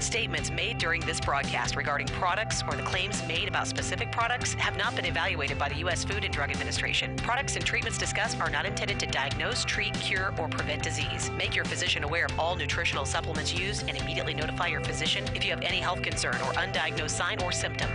Statements made during this broadcast regarding products or the claims made about specific products have not been evaluated by the U.S. Food and Drug Administration. Products and treatments discussed are not intended to diagnose, treat, cure, or prevent disease. Make your physician aware of all nutritional supplements used and immediately notify your physician if you have any health concern or undiagnosed sign or symptom.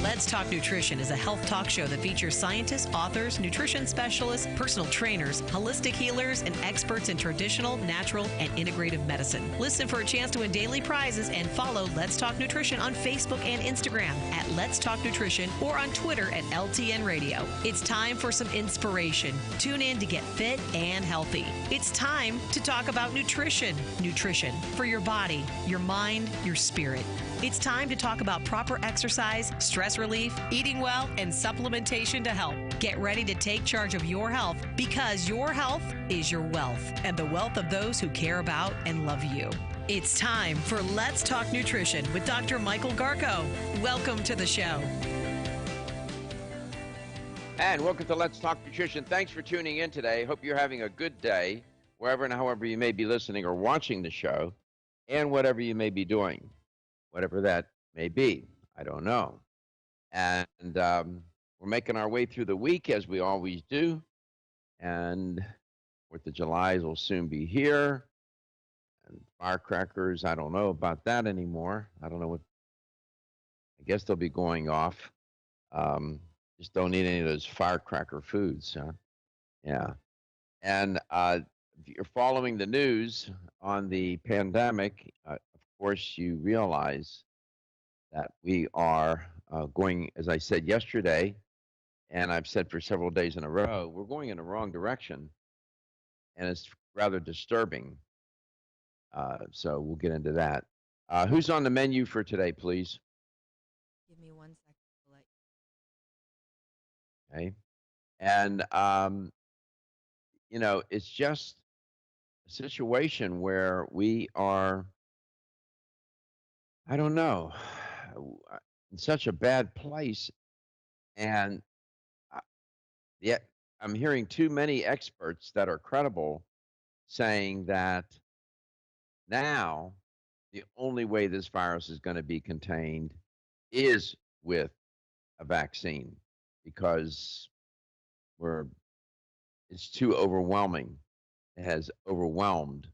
Let's Talk Nutrition is a health talk show that features scientists, authors, nutrition specialists, personal trainers, holistic healers, and experts in traditional, natural, and integrative medicine. Listen for a chance to win daily prizes and follow Let's Talk Nutrition on Facebook and Instagram at Let's Talk Nutrition or on Twitter at LTN Radio. It's time for some inspiration. Tune in to get fit and healthy. It's time to talk about nutrition. Nutrition for your body, your mind, your spirit. It's time to talk about proper exercise, stress relief, eating well, and supplementation to help. Get ready to take charge of your health because your health is your wealth and the wealth of those who care about and love you. It's time for Let's Talk Nutrition with Dr. Michael Garko. Welcome to the show. And welcome to Let's Talk Nutrition. Thanks for tuning in today. Hope you're having a good day, wherever and however you may be listening or watching the show, and whatever you may be doing. Whatever that may be, I don't know. And we're making our way through the week as we always do. And 4th of July will soon be here. And firecrackers, I don't know about that anymore. I don't know what, I guess they'll be going off. Just don't eat any of those firecracker foods, huh? Yeah. And if you're following the news on the pandemic, of course, you realize that we are going, as I said yesterday, and I've said for several days in a row, we're going in the wrong direction, and it's rather disturbing. So we'll get into that. Who's on the menu for today, please? Give me 1 second to let Okay. And, you know, it's just a situation where we are, I don't know, in such a bad place. And yet I'm hearing too many experts that are credible saying that now the only way this virus is going to be contained is with a vaccine because it's too overwhelming. It has overwhelmed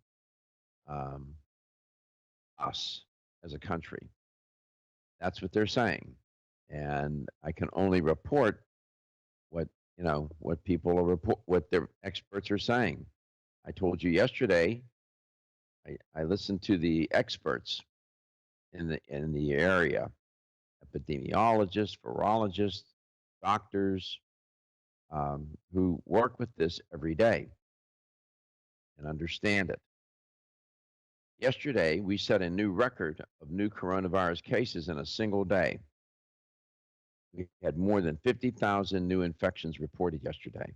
us as a country. That's what they're saying. And I can only report what people are what their experts are saying. I told you yesterday, I listened to the experts in the area, epidemiologists, virologists, doctors, who work with this every day and understand it. Yesterday, we set a new record of new coronavirus cases in a single day. We had more than 50,000 new infections reported yesterday.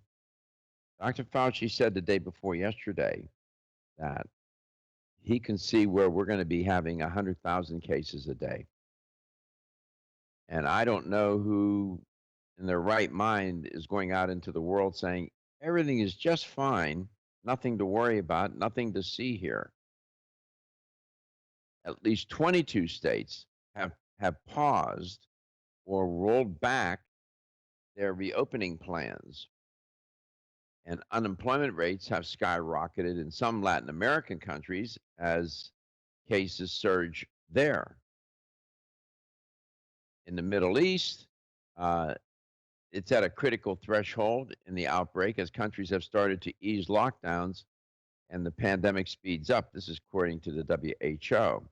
Dr. Fauci said the day before yesterday that he can see where we're going to be having 100,000 cases a day. And I don't know who in their right mind is going out into the world saying everything is just fine, nothing to worry about, nothing to see here. At least 22 states have paused or rolled back their reopening plans. And unemployment rates have skyrocketed in some Latin American countries as cases surge there. In the Middle East, it's at a critical threshold in the outbreak as countries have started to ease lockdowns and the pandemic speeds up. This is according to the WHO.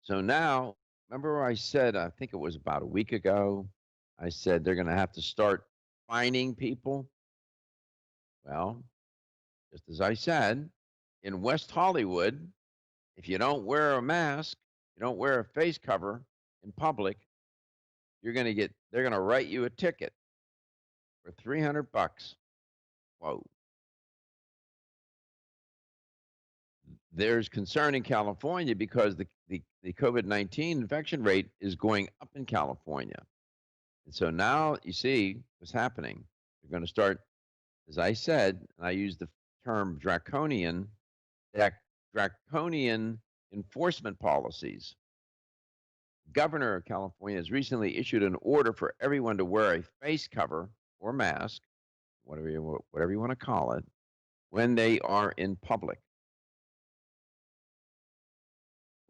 So now, remember I said, I think it was about a week ago, I said they're going to have to start fining people. Well, just as I said, in West Hollywood, if you don't wear a mask, you don't wear a face cover in public, they're going to write you a ticket for $300. Whoa. There's concern in California because the COVID-19 infection rate is going up in California. And so now you see what's happening. They're going to start, as I said, and I used the term draconian enforcement policies. Governor of California has recently issued an order for everyone to wear a face cover or mask, whatever you want to call it, when they are in public.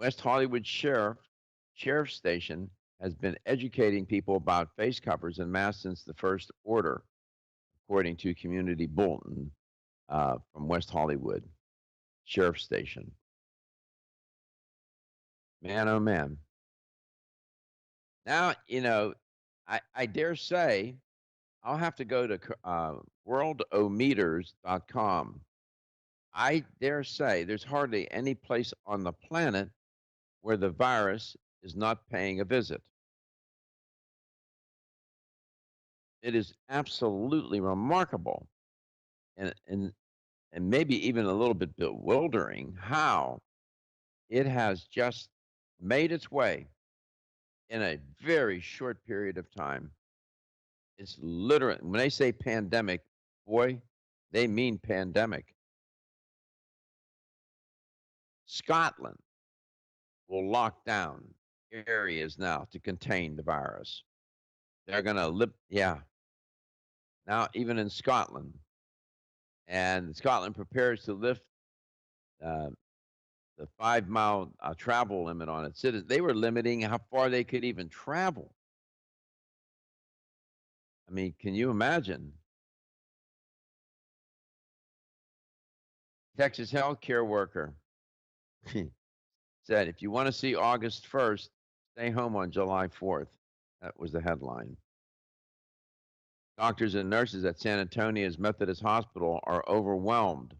West Hollywood Sheriff's Station has been educating people about face covers and masks since the first order, according to Community Bulletin from West Hollywood Sheriff's Station. Man, oh man. Now, I dare say I'll have to go to worldometers.com. I dare say there's hardly any place on the planet where the virus is not paying a visit. It is absolutely remarkable and maybe even a little bit bewildering how it has just made its way in a very short period of time. It's literally, when they say pandemic, boy, they mean pandemic. Scotland will lock down areas now to contain the virus. They're going to now even in Scotland. And Scotland prepares to lift uh, the 5 mile travel limit on its citizens. They were limiting how far they could even travel. I mean, can you imagine? Texas healthcare worker said, if you want to see August 1st, stay home on July 4th. That was the headline. Doctors and nurses at San Antonia's Methodist Hospital are overwhelmed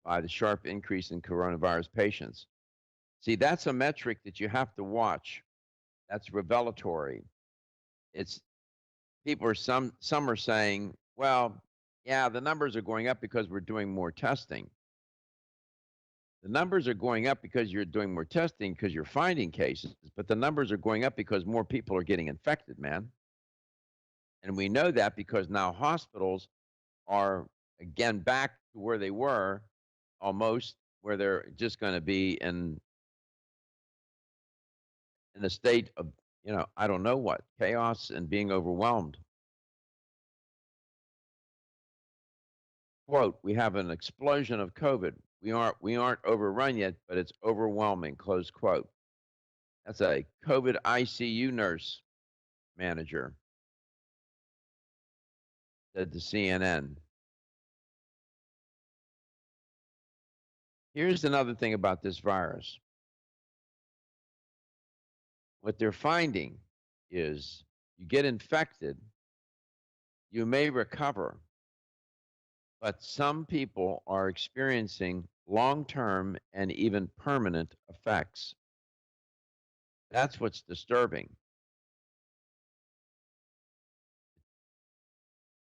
by the sharp increase in coronavirus patients. See, that's a metric that you have to watch. That's revelatory. It's some are saying, well, yeah, the numbers are going up because we're doing more testing. The numbers are going up because you're doing more testing because you're finding cases, but the numbers are going up because more people are getting infected, man. And we know that because now hospitals are again back to where they were, almost where they're just going to be in a state of, I don't know what, chaos and being overwhelmed. Quote, we have an explosion of COVID. We aren't overrun yet, but it's overwhelming, close quote. That's a COVID ICU nurse manager said to CNN. Here's another thing about this virus. What they're finding is you get infected, you may recover, but some people are experiencing long-term and even permanent effects. That's what's disturbing.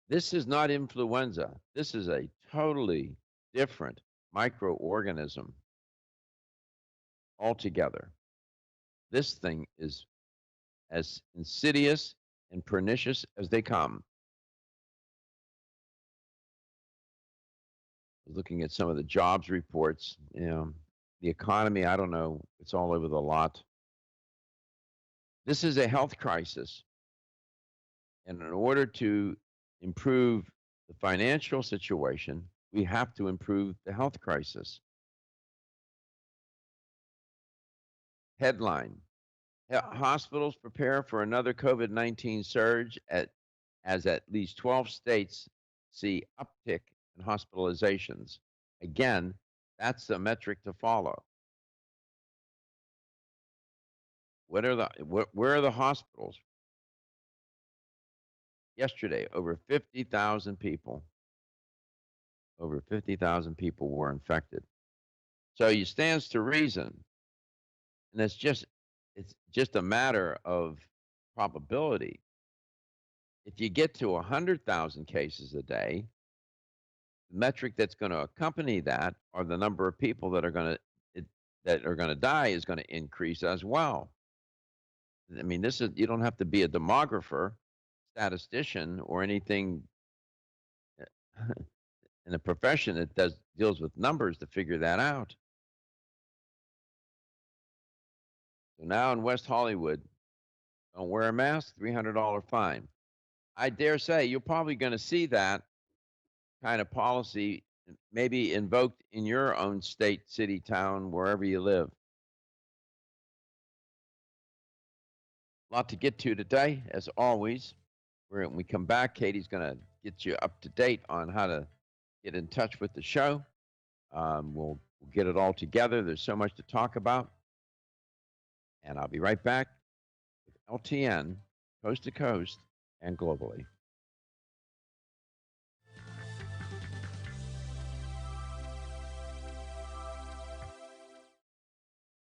This is not influenza. This is a totally different microorganism altogether. This thing is as insidious and pernicious as they come. Looking at some of the jobs reports, the economy, I don't know, it's all over the lot. This is a health crisis. And in order to improve the financial situation, we have to improve the health crisis. Headline, hospitals prepare for another COVID-19 surge as at least 12 states see uptick in hospitalizations. Again, that's the metric to follow. Where are the hospitals? Yesterday, over 50,000 people were infected. So it stands to reason, and it's just a matter of probability. If you get to 100,000 cases a day, the metric that's going to accompany that, or the number of people that are going to die, is going to increase as well. I mean, you don't have to be a demographer, statistician, or anything in the profession that deals with numbers to figure that out. So now in West Hollywood, don't wear a mask, $300 fine. I dare say you're probably going to see that kind of policy maybe invoked in your own state, city, town, wherever you live. A lot to get to today, as always. When we come back, Katie's going to get you up to date on how to get in touch with the show. We'll get it all together. There's so much to talk about. And I'll be right back with LTN, coast to coast and globally.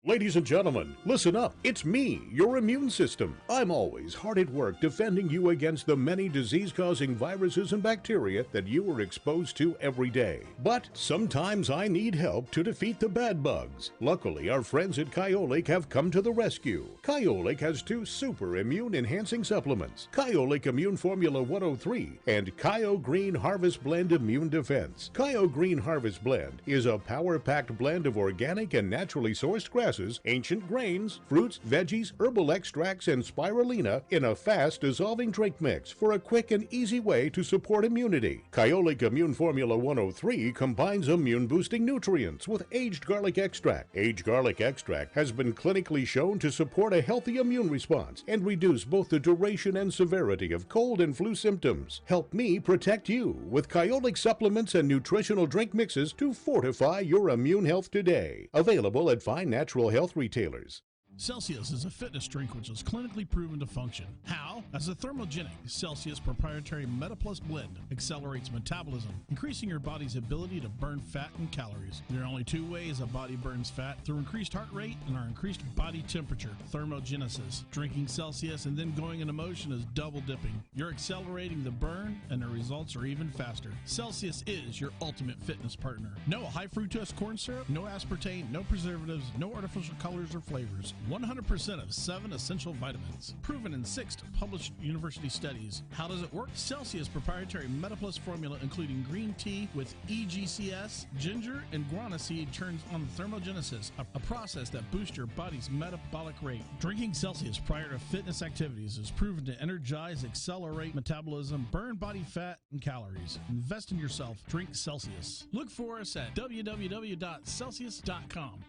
Ladies and gentlemen, listen up. It's me, your immune system. I'm always hard at work defending you against the many disease-causing viruses and bacteria that you are exposed to every day. But sometimes I need help to defeat the bad bugs. Luckily, our friends at Kyolic have come to the rescue. Kyolic has 2 super immune-enhancing supplements, Kyolic Immune Formula 103 and Kyo Green Harvest Blend Immune Defense. Kyo Green Harvest Blend is a power-packed blend of organic and naturally sourced grasses, ancient grains, fruits, veggies, herbal extracts, and spirulina in a fast-dissolving drink mix for a quick and easy way to support immunity. Kyolic Immune Formula 103 combines immune-boosting nutrients with aged garlic extract. Aged garlic extract has been clinically shown to support a healthy immune response and reduce both the duration and severity of cold and flu symptoms. Help me protect you with Kyolic supplements and nutritional drink mixes to fortify your immune health today. Available at fine natural health retailers. Celsius is a fitness drink which is clinically proven to function. How? As a thermogenic, Celsius proprietary MetaPlus blend accelerates metabolism, increasing your body's ability to burn fat and calories. There are only 2 ways a body burns fat: through increased heart rate and our increased body temperature, thermogenesis. Drinking Celsius and then going into motion is double dipping. You're accelerating the burn and the results are even faster. Celsius is your ultimate fitness partner. No high fructose corn syrup, no aspartame, no preservatives, no artificial colors or flavors. 100% of 7 essential vitamins. Proven in 6 published university studies. How does it work? Celsius proprietary MetaPlus formula, including green tea with EGCS, ginger, and guarana seed, turns on thermogenesis, a process that boosts your body's metabolic rate. Drinking Celsius prior to fitness activities is proven to energize, accelerate metabolism, burn body fat and calories. Invest in yourself. Drink Celsius. Look for us at www.celsius.com.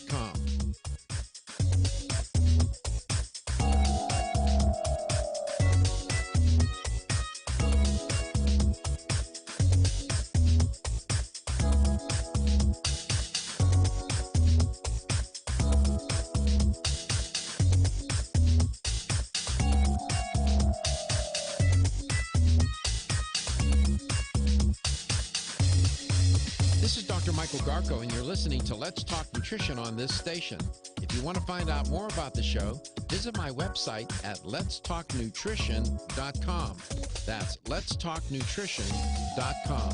.com. This is Dr. Michael Garko, and you're listening to Let's Talk Nutrition on this station. If you want to find out more about the show, visit my website at letstalknutrition.com. That's letstalknutrition.com.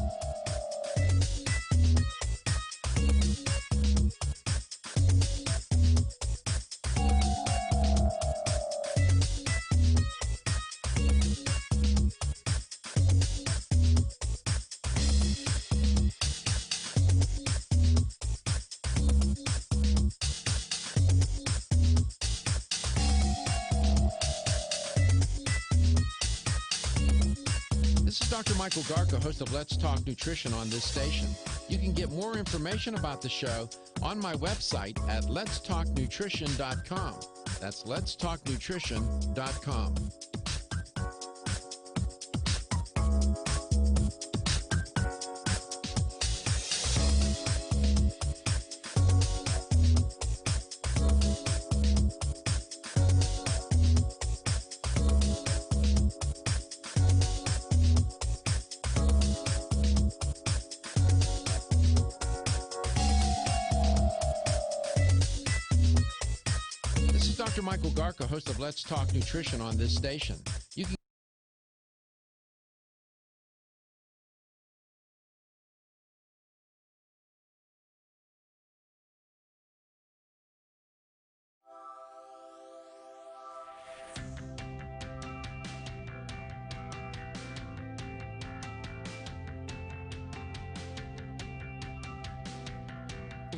This is Dr. Michael Garko, host of Let's Talk Nutrition on this station. You can get more information about the show on my website at letstalknutrition.com. That's letstalknutrition.com. This is Dr. Michael Garko, host of Let's Talk Nutrition on this station. You can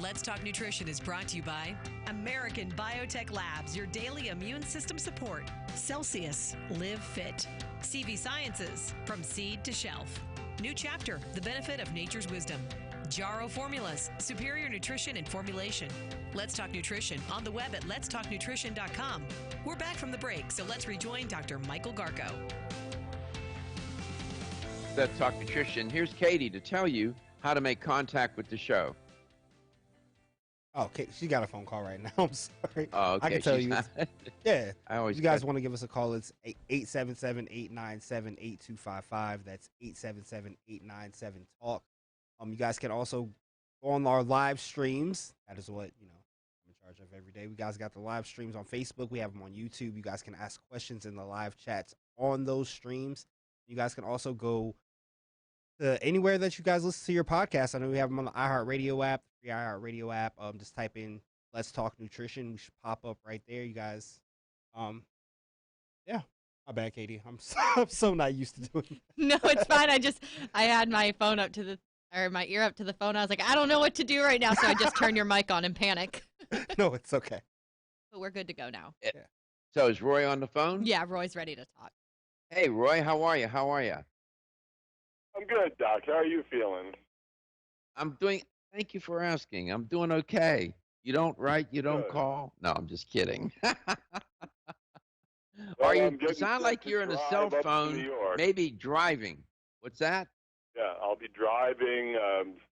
Let's Talk Nutrition is brought to you by American Biotech Labs, your daily immune system support. Celsius, live fit. CV Sciences, from seed to shelf. New Chapter, the benefit of nature's wisdom. Jarro Formulas, superior nutrition and formulation. Let's Talk Nutrition on the web at letstalknutrition.com. We're back from the break, so let's rejoin Dr. Michael Garko. Let's Talk Nutrition. Here's Katie to tell you how to make contact with the show. Oh, okay. She got a phone call right now. I'm sorry. Oh, okay. I can tell you. Yeah. I always you guys want to give us a call, it's 877-897-8255. That's 877-897-TALK. You guys can also go on our live streams. That is what, I'm in charge of every day. We guys got the live streams on Facebook. We have them on YouTube. You guys can ask questions in the live chats on those streams. You guys can also go to anywhere that you guys listen to your podcast. I know we have them on the iHeartRadio app, the free iHeartRadio app. Just type in Let's Talk Nutrition. We should pop up right there, you guys. Yeah. My bad, Katie. I'm so not used to doing that. No, it's fine. I had my phone up to my ear up to the phone. I was like, I don't know what to do right now, so I just turned your mic on in panic. No, it's okay. But we're good to go now. Yeah. So is Roy on the phone? Yeah, Roy's ready to talk. Hey, Roy, how are you? I'm good, Doc. How are you feeling? Thank you for asking. I'm doing okay. You don't write, you don't Good. call. No, I'm just kidding. Well, You I'm getting sound set like to you're in a drive cell up to phone, New York. maybe driving. What's that? Yeah, I'll be driving,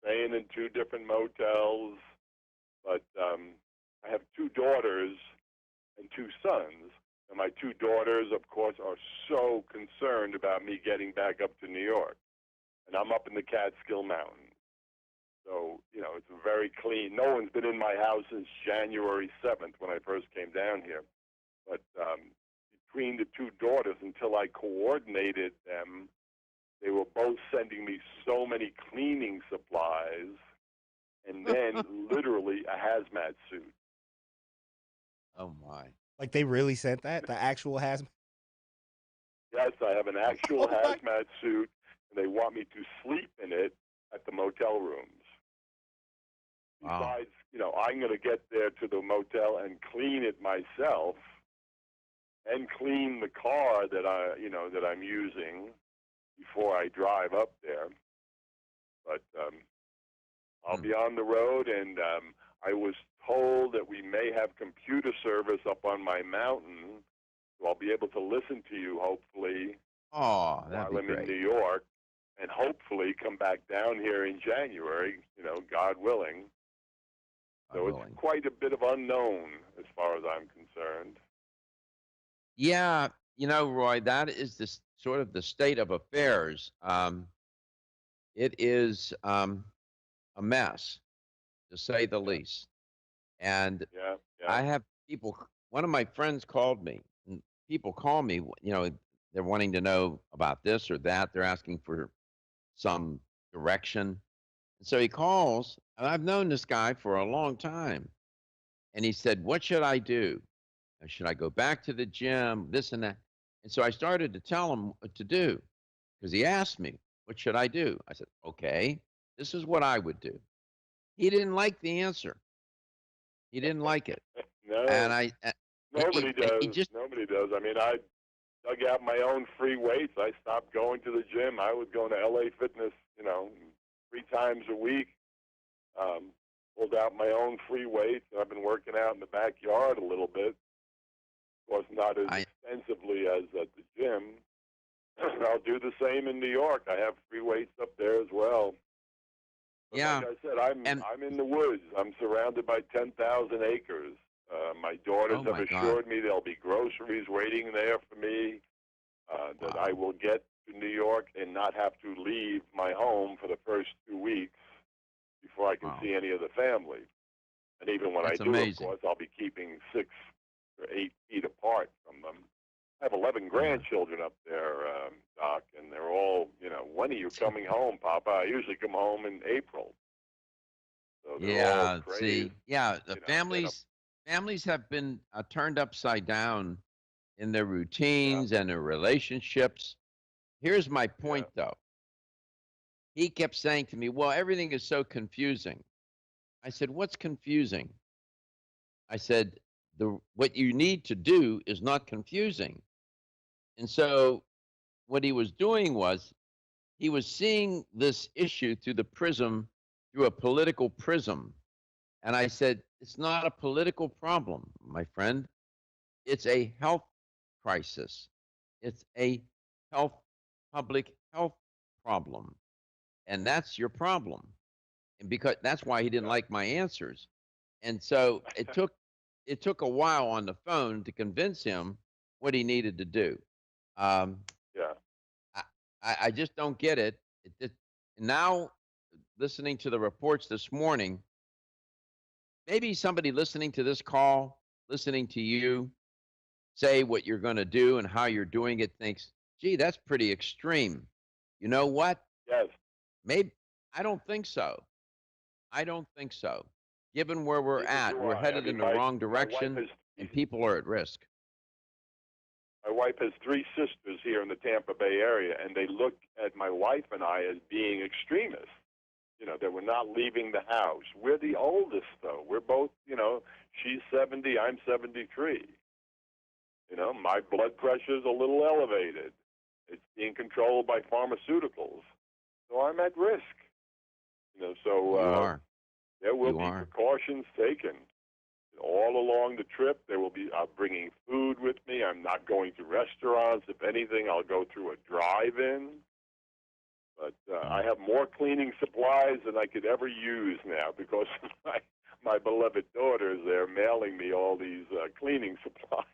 staying in 2 different motels. But I have 2 daughters and 2 sons. And my 2 daughters, of course, are so concerned about me getting back up to New York. And I'm up in the Catskill Mountains. So, it's very clean. No one's been in my house since January 7th when I first came down here. But between the 2 daughters, until I coordinated them, they were both sending me so many cleaning supplies and then literally a hazmat suit. Oh, my. Like they really sent that? The actual hazmat? Yes, I have an actual hazmat suit, and they want me to sleep in it at the motel rooms. Wow. Besides, I'm going to get there to the motel and clean it myself and clean the car that I'm using before I drive up there. But I'll be on the road, and I was told that we may have computer service up on my mountain, so I'll be able to listen to you, hopefully, Oh, that'd while be I'm in great. New York, and hopefully come back down here in January, God willing. So God willing. it's quite a bit of unknown as far as I'm concerned. Yeah, Roy, that is sort of the state of affairs. It is a mess, to say the least. And Yeah. I have people, one of my friends called me, and people call me, they're wanting to know about this or that. They're asking for some direction. And so he calls, and I've known this guy for a long time. And he said, what should I do? Should I go back to the gym, this and that? And so I started to tell him what to do because he asked me, what should I do? I said, okay, this is what I would do. He didn't like the answer. He didn't like it. No, And nobody he does. just, Nobody does. I mean, I dug out my own free weights. I stopped going to the gym. I was going to LA Fitness, 3 times a week. Pulled out my own free weights. I've been working out in the backyard a little bit. Of course, not as extensively as at the gym. I'll do the same in New York. I have free weights up there as well. But yeah. like I said, I'm in the woods. I'm surrounded by 10,000 acres. My daughters Oh, have my God. assured me there'll be groceries waiting there for me, that I will get to New York and not have to leave my home for the first 2 weeks before I can Wow. see any of the family. And even when That's I do, amazing. of course, I'll be keeping 6 or 8 feet apart from them. I have 11 grandchildren up there, Doc, and they're all, when are you coming home, Papa? I usually come home in April. So they're all Yeah, crazed. the families have been turned upside down in their routines and their relationships. Here's my point, though. He kept saying to me, well, everything is so confusing. I said, what's confusing? I said, what you need to do is not confusing. And so what he was doing was he was seeing this issue through a political prism. And I said, it's not a political problem, my friend. It's a health crisis. It's a health, public health problem. And that's your problem. And because that's why he didn't like my answers. And so it took a while on the phone to convince him what he needed to do. Um, Yeah. I, I just don't get it. Now, listening to the reports this morning, maybe somebody listening to this call, listening to you say what you're going to do and how you're doing it, thinks, gee, that's pretty extreme. You know what? Yes. Maybe I don't think so. I don't think so. Given where we're Neither at, do we're I. I headed mean, in the wrong my wife direction, has and people are at risk. my wife has three sisters here in the Tampa Bay area, and they look at my wife and I as being extremists. You know, that we're not leaving the house. We're the oldest, though. We're both, she's 70, I'm 73. My blood pressure is a little elevated. It's being controlled by pharmaceuticals. So I'm at risk. So You are. there will You be are. precautions taken. All along the trip, I'm bringing food with me. I'm not going to restaurants. If anything, I'll go through a drive-in. But I have more cleaning supplies than I could ever use now because my beloved daughters, they're mailing me all these cleaning supplies.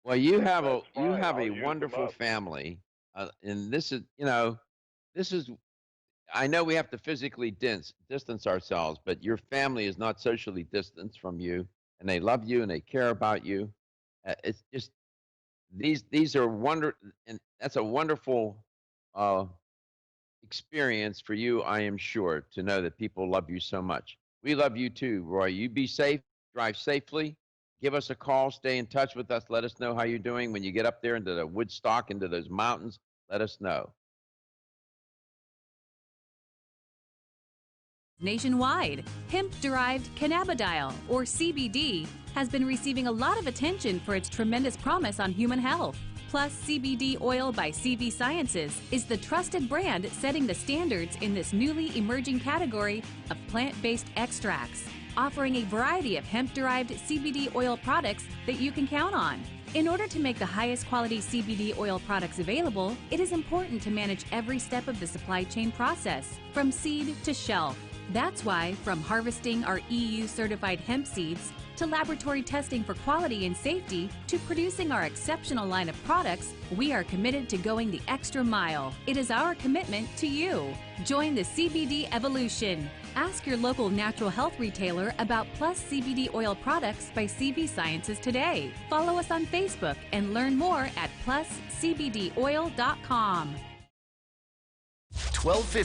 Well, you have That's you fine. have I'll a use them wonderful up. family, and this is. I know we have to physically distance ourselves, but your family is not socially distanced from you, and they love you and they care about you. It's just these are and that's a wonderful uh, experience for you, I am sure, to know that people love you so much. We love you too, Roy. You be safe, drive safely. Give us a call, stay in touch with us. Let us know how you're doing when you get up there into the Woodstock, into those mountains. Let us know. Nationwide, hemp-derived cannabidiol, or CBD, has been receiving a lot of attention for its tremendous promise on human health. Plus, CBD Oil by CV Sciences is the trusted brand setting the standards in this newly emerging category of plant-based extracts, offering a variety of hemp-derived CBD oil products that you can count on. In order to make the highest quality CBD oil products available, it is important to manage every step of the supply chain process, from seed to shelf. That's why, from harvesting our EU-certified hemp seeds, to laboratory testing for quality and safety, to producing our exceptional line of products, we are committed to going the extra mile. It is our commitment to you. Join the CBD evolution. Ask your local natural health retailer about Plus CBD oil products by CV Sciences today. Follow us on Facebook and learn more at pluscbdoil.com. 1250.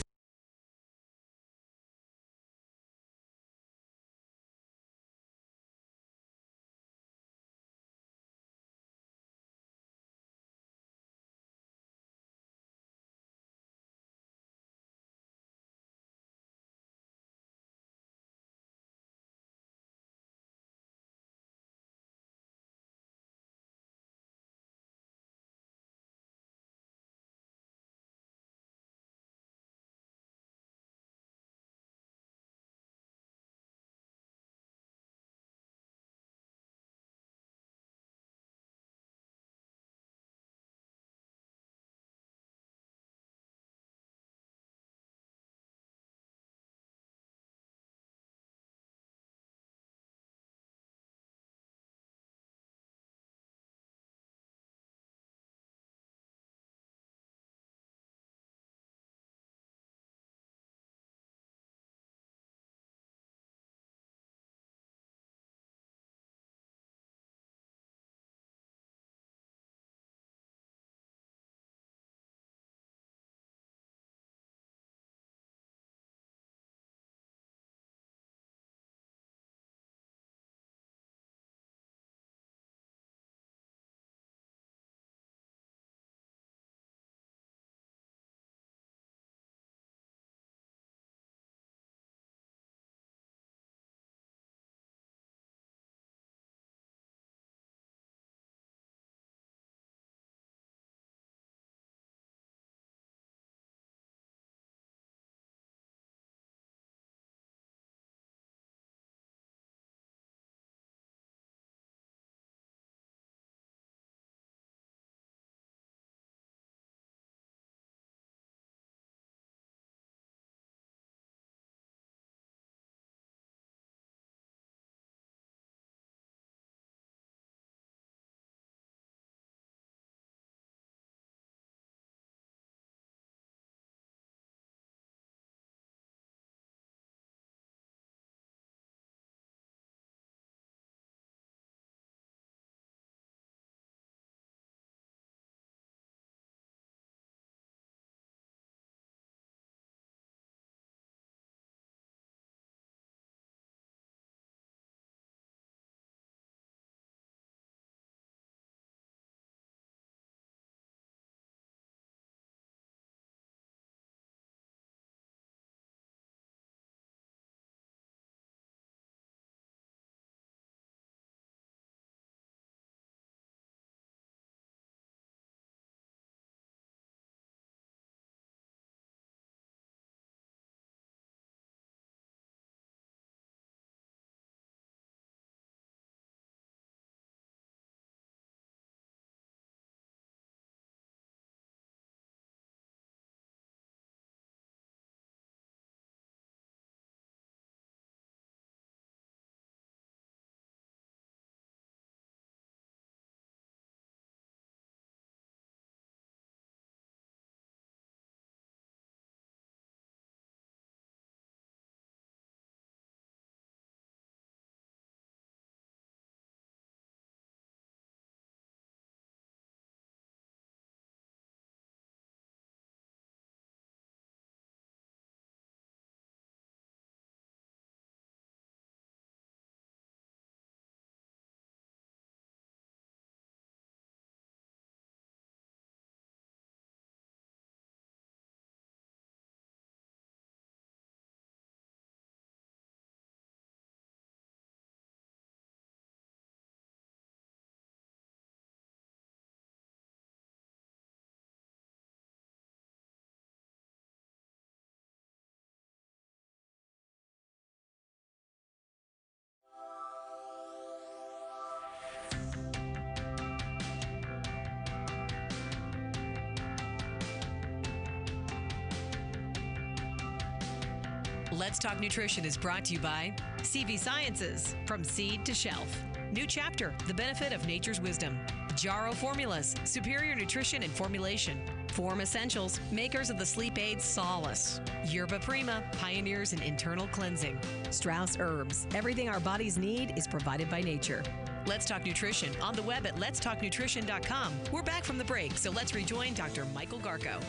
Let's Talk Nutrition is brought to you by CV Sciences, from seed to shelf. New chapter, the benefit of nature's wisdom. Jarrow Formulas, superior nutrition and formulation. Form Essentials, makers of the sleep aid Solace. Yerba Prima, pioneers in internal cleansing. Strauss Herbs, everything our bodies need is provided by nature. Let's Talk Nutrition on the web at letstalknutrition.com. We're back from the break, so let's rejoin Dr. Michael Garko.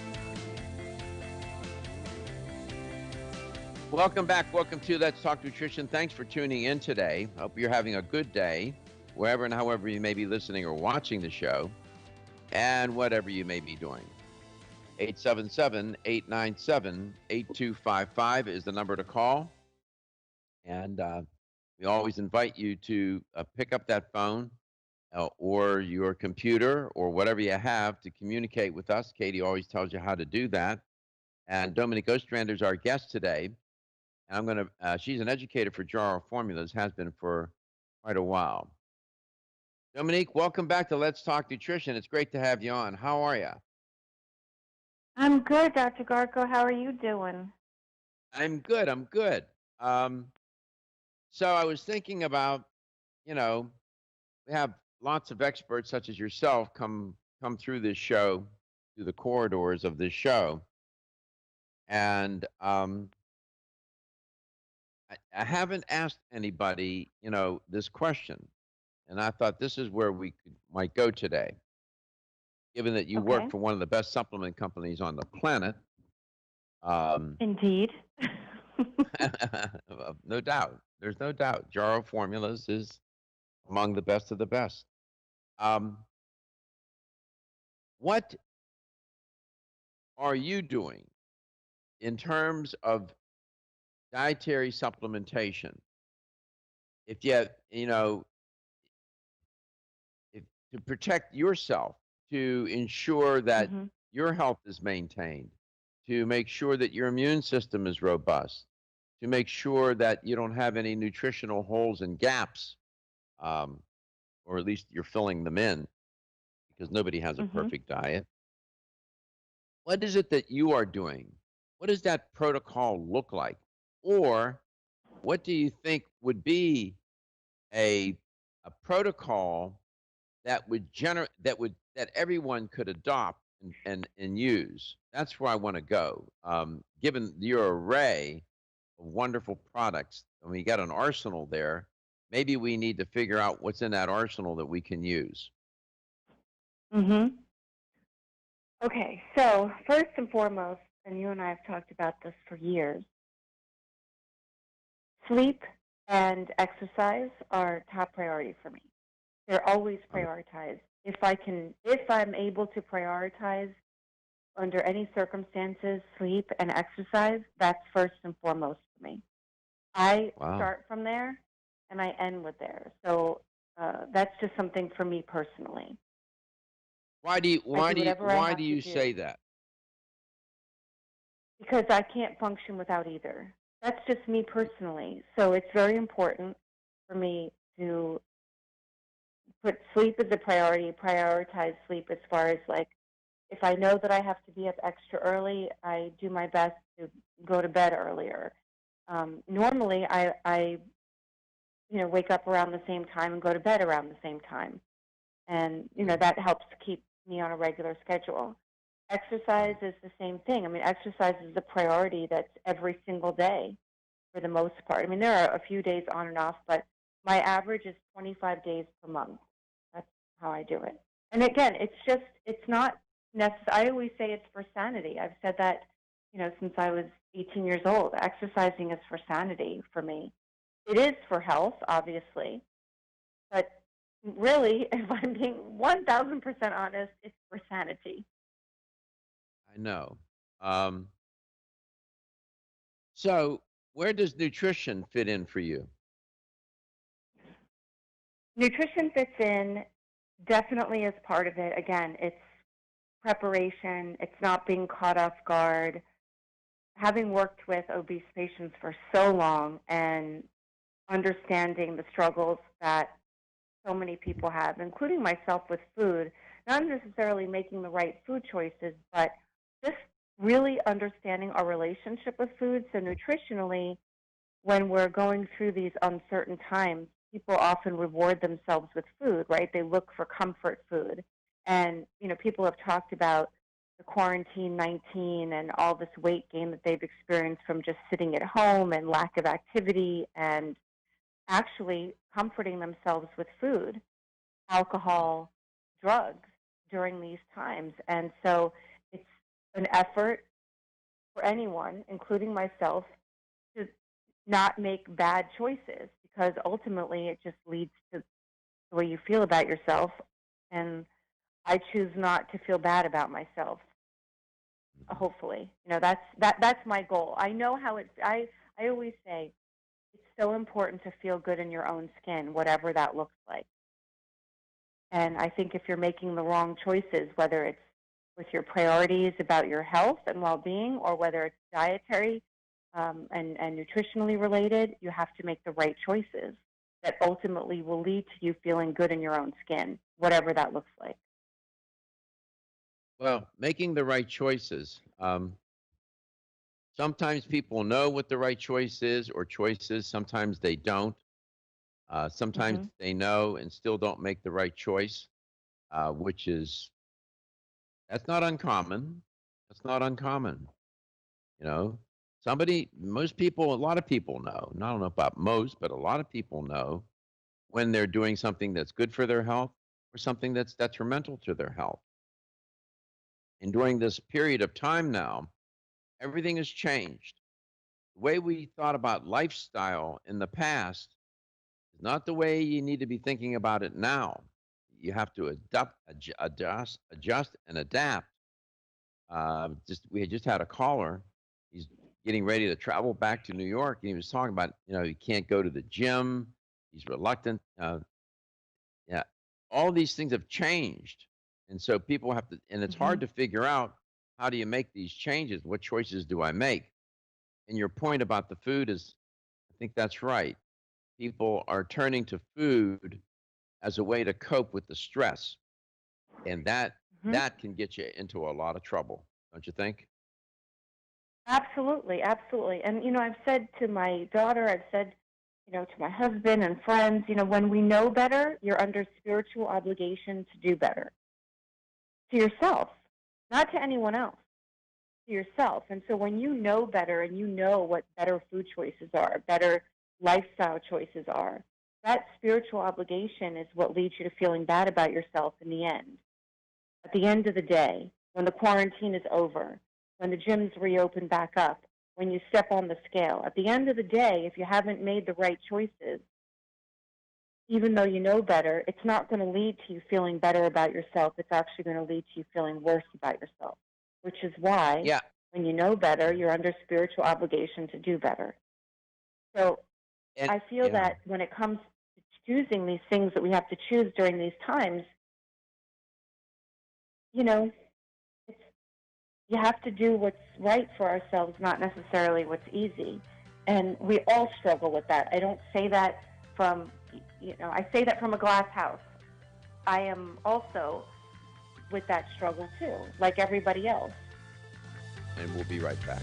Welcome back. Welcome to Let's Talk Nutrition. Thanks for tuning in today. Hope you're having a good day, wherever and however you may be listening or watching the show, and whatever you may be doing. 877-897-8255 is the number to call. And we always invite you to pick up that phone or your computer or whatever you have to communicate with us. Katie always tells you how to do that. And Dominique Ostrander is our guest today. And I'm going to, she's an educator for Jarrow Formulas, has been for quite a while. Dominique, welcome back to Let's Talk Nutrition. It's great to have you on. How are you? I'm good, Dr. Garko. How are you doing? I'm good. I'm good. So I was thinking about, we have lots of experts such as yourself come through this show, through the corridors of this show. And I haven't asked anybody, this question, and I thought this is where we might go today, given that you work for one of the best supplement companies on the planet. Indeed. No doubt. There's no doubt. Jarrow Formulas is among the best of the best. What are you doing in terms of dietary supplementation? If you, if, to protect yourself, to ensure that your health is maintained, to make sure that your immune system is robust, to make sure that you don't have any nutritional holes and gaps, or at least you're filling them in, because nobody has a perfect diet. What is it that you are doing? What does that protocol look like? Or what do you think would be a protocol that would that everyone could adopt and use? That's where I want to go. Given your array of wonderful products, and we got an arsenal there, maybe we need to figure out what's in that arsenal that we can use. Okay, so first and foremost, and you and I have talked about this for years, sleep and exercise are top priority for me. They're always prioritized. If I'm able to prioritize under any circumstances, sleep and exercise, that's first and foremost for me. I start from there and I end with there. So that's just something for me personally. Why do you say that? Because I can't function without either. That's just me personally. So it's very important for me to put sleep as a priority, prioritize sleep as far as like, if I know that I have to be up extra early, I do my best to go to bed earlier. Normally, I wake up around the same time and go to bed around the same time. And, that helps keep me on a regular schedule. Exercise is the same thing. I mean, exercise is a priority that's every single day for the most part. I mean, there are a few days on and off, but my average is 25 days per month. That's how I do it. And again, it's not necessary. I always say it's for sanity. I've said that, since I was 18 years old. Exercising is for sanity for me. It is for health, obviously, but really, if I'm being 1,000% honest, it's for sanity. I know. So where does nutrition fit in for you? Nutrition fits in definitely as part of it. Again, it's preparation. It's not being caught off guard. Having worked with obese patients for so long and understanding the struggles that so many people have, including myself with food, not necessarily making the right food choices, but just really understanding our relationship with food. So nutritionally, when we're going through these uncertain times, people often reward themselves with food, right? They look for comfort food. And, people have talked about the quarantine 19 and all this weight gain that they've experienced from just sitting at home and lack of activity, and actually comforting themselves with food, alcohol, drugs during these times. And so it's an effort for anyone, including myself, to not make bad choices, because ultimately it just leads to the way you feel about yourself. And I choose not to feel bad about myself. Hopefully, that's my goal. I know how it's. I always say it's so important to feel good in your own skin, whatever that looks like. And I think if you're making the wrong choices, whether it's with your priorities about your health and well-being, or whether it's dietary and nutritionally related, you have to make the right choices that ultimately will lead to you feeling good in your own skin, whatever that looks like. Well, making the right choices. Sometimes people know what the right choice is or choices. Sometimes they don't. Sometimes Mm-hmm. they know and still don't make the right choice, which is, that's not uncommon. That's not uncommon. You know, most people, a lot of people know, I don't know about most, but a lot of people know when they're doing something that's good for their health or something that's detrimental to their health. And during this period of time now, everything has changed. The way we thought about lifestyle in the past is not the way you need to be thinking about it now. You have to adjust, and adapt. We had just had a caller. He's getting ready to travel back to New York, and he was talking about, he can't go to the gym. He's reluctant. Yeah, all these things have changed, and so people have to, and it's hard to figure out, how do you make these changes? What choices do I make? And your point about the food is, I think that's right. People are turning to food as a way to cope with the stress, and that can get you into a lot of trouble, don't you think? Absolutely, absolutely. And I've said to my daughter, I've said, to my husband and friends, when we know better, you're under spiritual obligation to do better. To yourself, not to anyone else, to yourself. And so when you know better and you know what better food choices are, better lifestyle choices are, that spiritual obligation is what leads you to feeling bad about yourself in the end. At the end of the day, when the quarantine is over, when the gyms reopen back up, when you step on the scale, at the end of the day, if you haven't made the right choices, even though you know better, it's not going to lead to you feeling better about yourself. It's actually going to lead to you feeling worse about yourself, which is why Yeah. when you know better, you're under spiritual obligation to do better. So And I feel that when it comes to choosing these things that we have to choose during these times, you have to do what's right for ourselves, not necessarily what's easy. And we all struggle with that. I don't say that from, I say that from a glass house. I am also with that struggle too, like everybody else. and we'll be right back.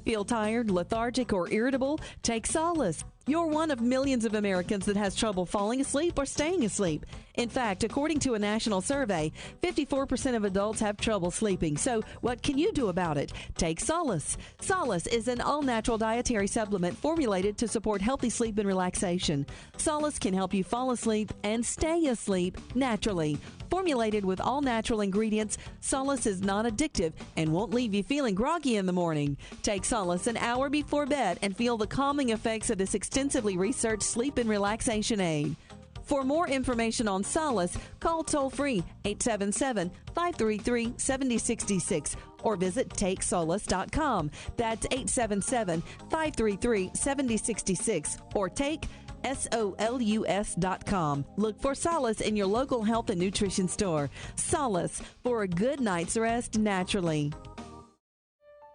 Feel tired, lethargic, or irritable? Take solace. You're one of millions of Americans that has trouble falling asleep or staying asleep. In fact, according to a national survey, 54% of adults have trouble sleeping. So what can you do about it? Take Solace. Solace is an all-natural dietary supplement formulated to support healthy sleep and relaxation. Solace can help you fall asleep and stay asleep naturally. Formulated with all-natural ingredients, Solace is not addictive and won't leave you feeling groggy in the morning. Take Solace an hour before bed and feel the calming effects of this extensively researched sleep and relaxation aid. For more information on Solace, call toll-free 877-533-7066 or visit TakeSolace.com. That's 877-533-7066 or take SOLUS.com. Look for Solace in your local health and nutrition store. Solace, for a good night's rest naturally.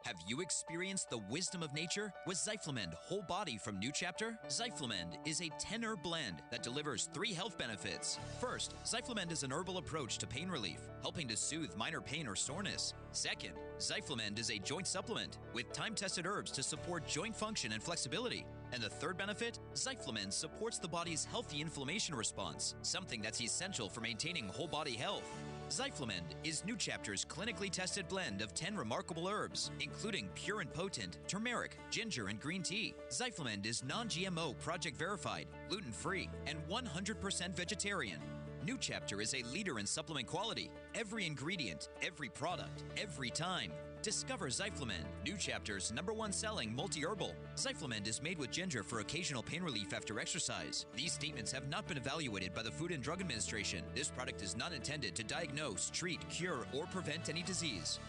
Have you experienced the wisdom of nature with Zyflamend Whole Body from New Chapter? Zyflamend is a 10-herb blend that delivers 3 health benefits. First, Zyflamend is an herbal approach to pain relief, helping to soothe minor pain or soreness. Second, Zyflamend is a joint supplement with time-tested herbs to support joint function and flexibility. And the third benefit, Zyflamend supports the body's healthy inflammation response, something that's essential for maintaining whole body health. Zyflamend is New Chapter's clinically tested blend of 10 remarkable herbs, including pure and potent turmeric, ginger, and green tea. Zyflamend is non-GMO, project verified, gluten-free, and 100% vegetarian. New Chapter is a leader in supplement quality. Every ingredient, every product, every time. Discover Zyflamend, New Chapter's #1 selling multi-herbal. Zyflamend is made with ginger for occasional pain relief after exercise. These statements have not been evaluated by the Food and Drug Administration. This product is not intended to diagnose, treat, cure, or prevent any disease.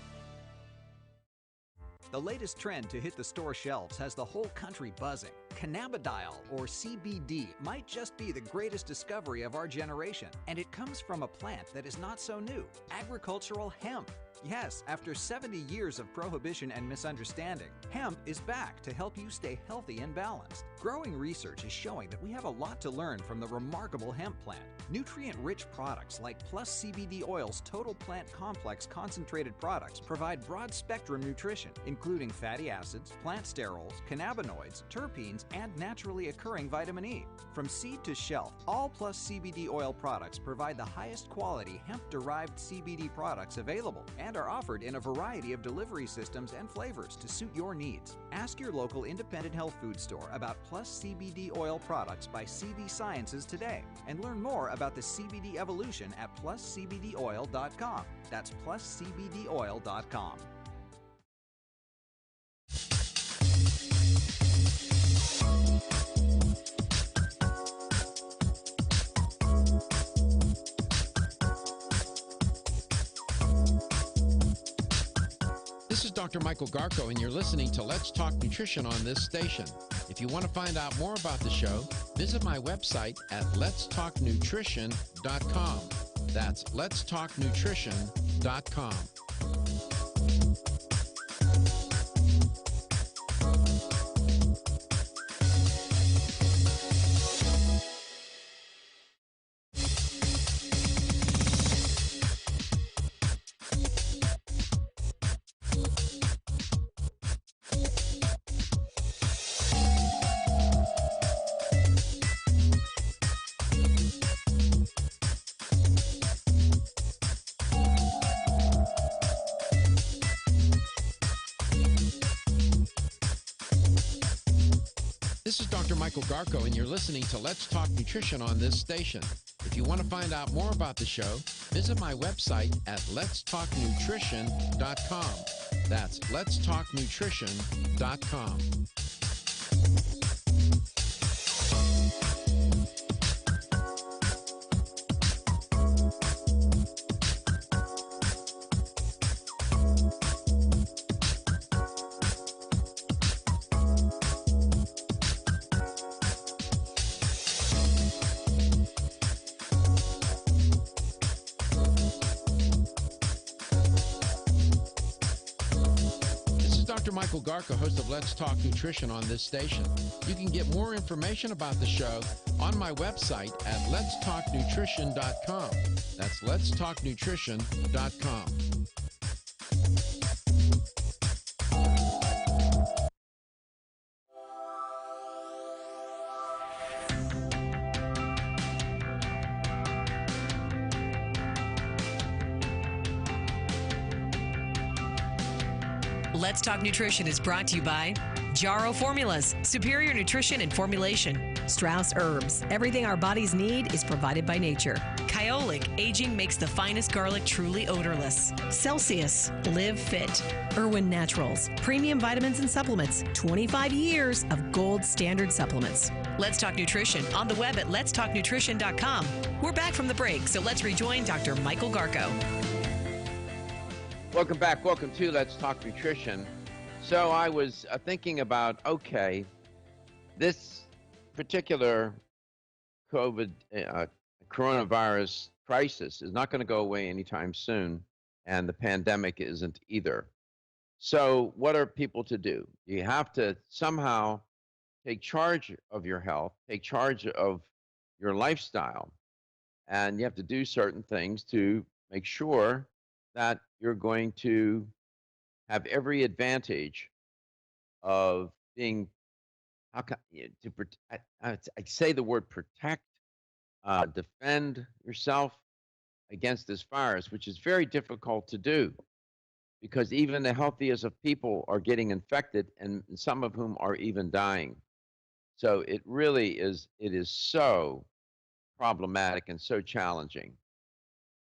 The latest trend to hit the store shelves has the whole country buzzing. Cannabidiol, or CBD, might just be the greatest discovery of our generation, and it comes from a plant that is not so new, agricultural hemp. Yes, after 70 years of prohibition and misunderstanding, hemp is back to help you stay healthy and balanced. Growing research is showing that we have a lot to learn from the remarkable hemp plant. Nutrient-rich products like Plus CBD Oil's Total Plant Complex concentrated products provide broad-spectrum nutrition, including fatty acids, plant sterols, cannabinoids, terpenes, and naturally occurring vitamin E. From seed to shelf, all Plus CBD Oil products provide the highest quality hemp-derived CBD products available and are offered in a variety of delivery systems and flavors to suit your needs. Ask your local independent health food store about Plus CBD Oil products by CV Sciences today and learn more about the CBD evolution at pluscbdoil.com. That's pluscbdoil.com. This is Dr. Michael Garko, and you're listening to Let's Talk Nutrition on this station. If you want to find out more about the show, visit my website at letstalknutrition.com. That's letstalknutrition.com. This is Dr. Michael Garko, and you're listening to Let's Talk Nutrition on this station. If you want to find out more about the show, visit my website at letstalknutrition.com. That's letstalknutrition.com. Dr. Michael Garko, host of Let's Talk Nutrition on this station. You can get more information about the show on my website at letstalknutrition.com. That's letstalknutrition.com. Let's Talk Nutrition is brought to you by Jarrow Formulas, superior nutrition and formulation. Strauss Herbs, everything our bodies need is provided by nature. Kyolic, aging makes the finest garlic truly odorless. Celsius, live fit. Irwin Naturals, premium vitamins and supplements. 25 years of gold standard supplements. Let's Talk Nutrition on the web at letstalknutrition.com. We're back from the break, so let's rejoin Dr. Michael Garko. Welcome back. Welcome to Let's Talk Nutrition. So I was thinking about, okay, this particular coronavirus crisis is not going to go away anytime soon, and the pandemic isn't either. So, what are people to do? You have to somehow take charge of your health, take charge of your lifestyle, and you have to do certain things to make sure that you're going to have every advantage of being how can to I say the word protect, defend yourself against this virus, which is very difficult to do because even the healthiest of people are getting infected, and some of whom are even dying. So it really is. It is so problematic and so challenging.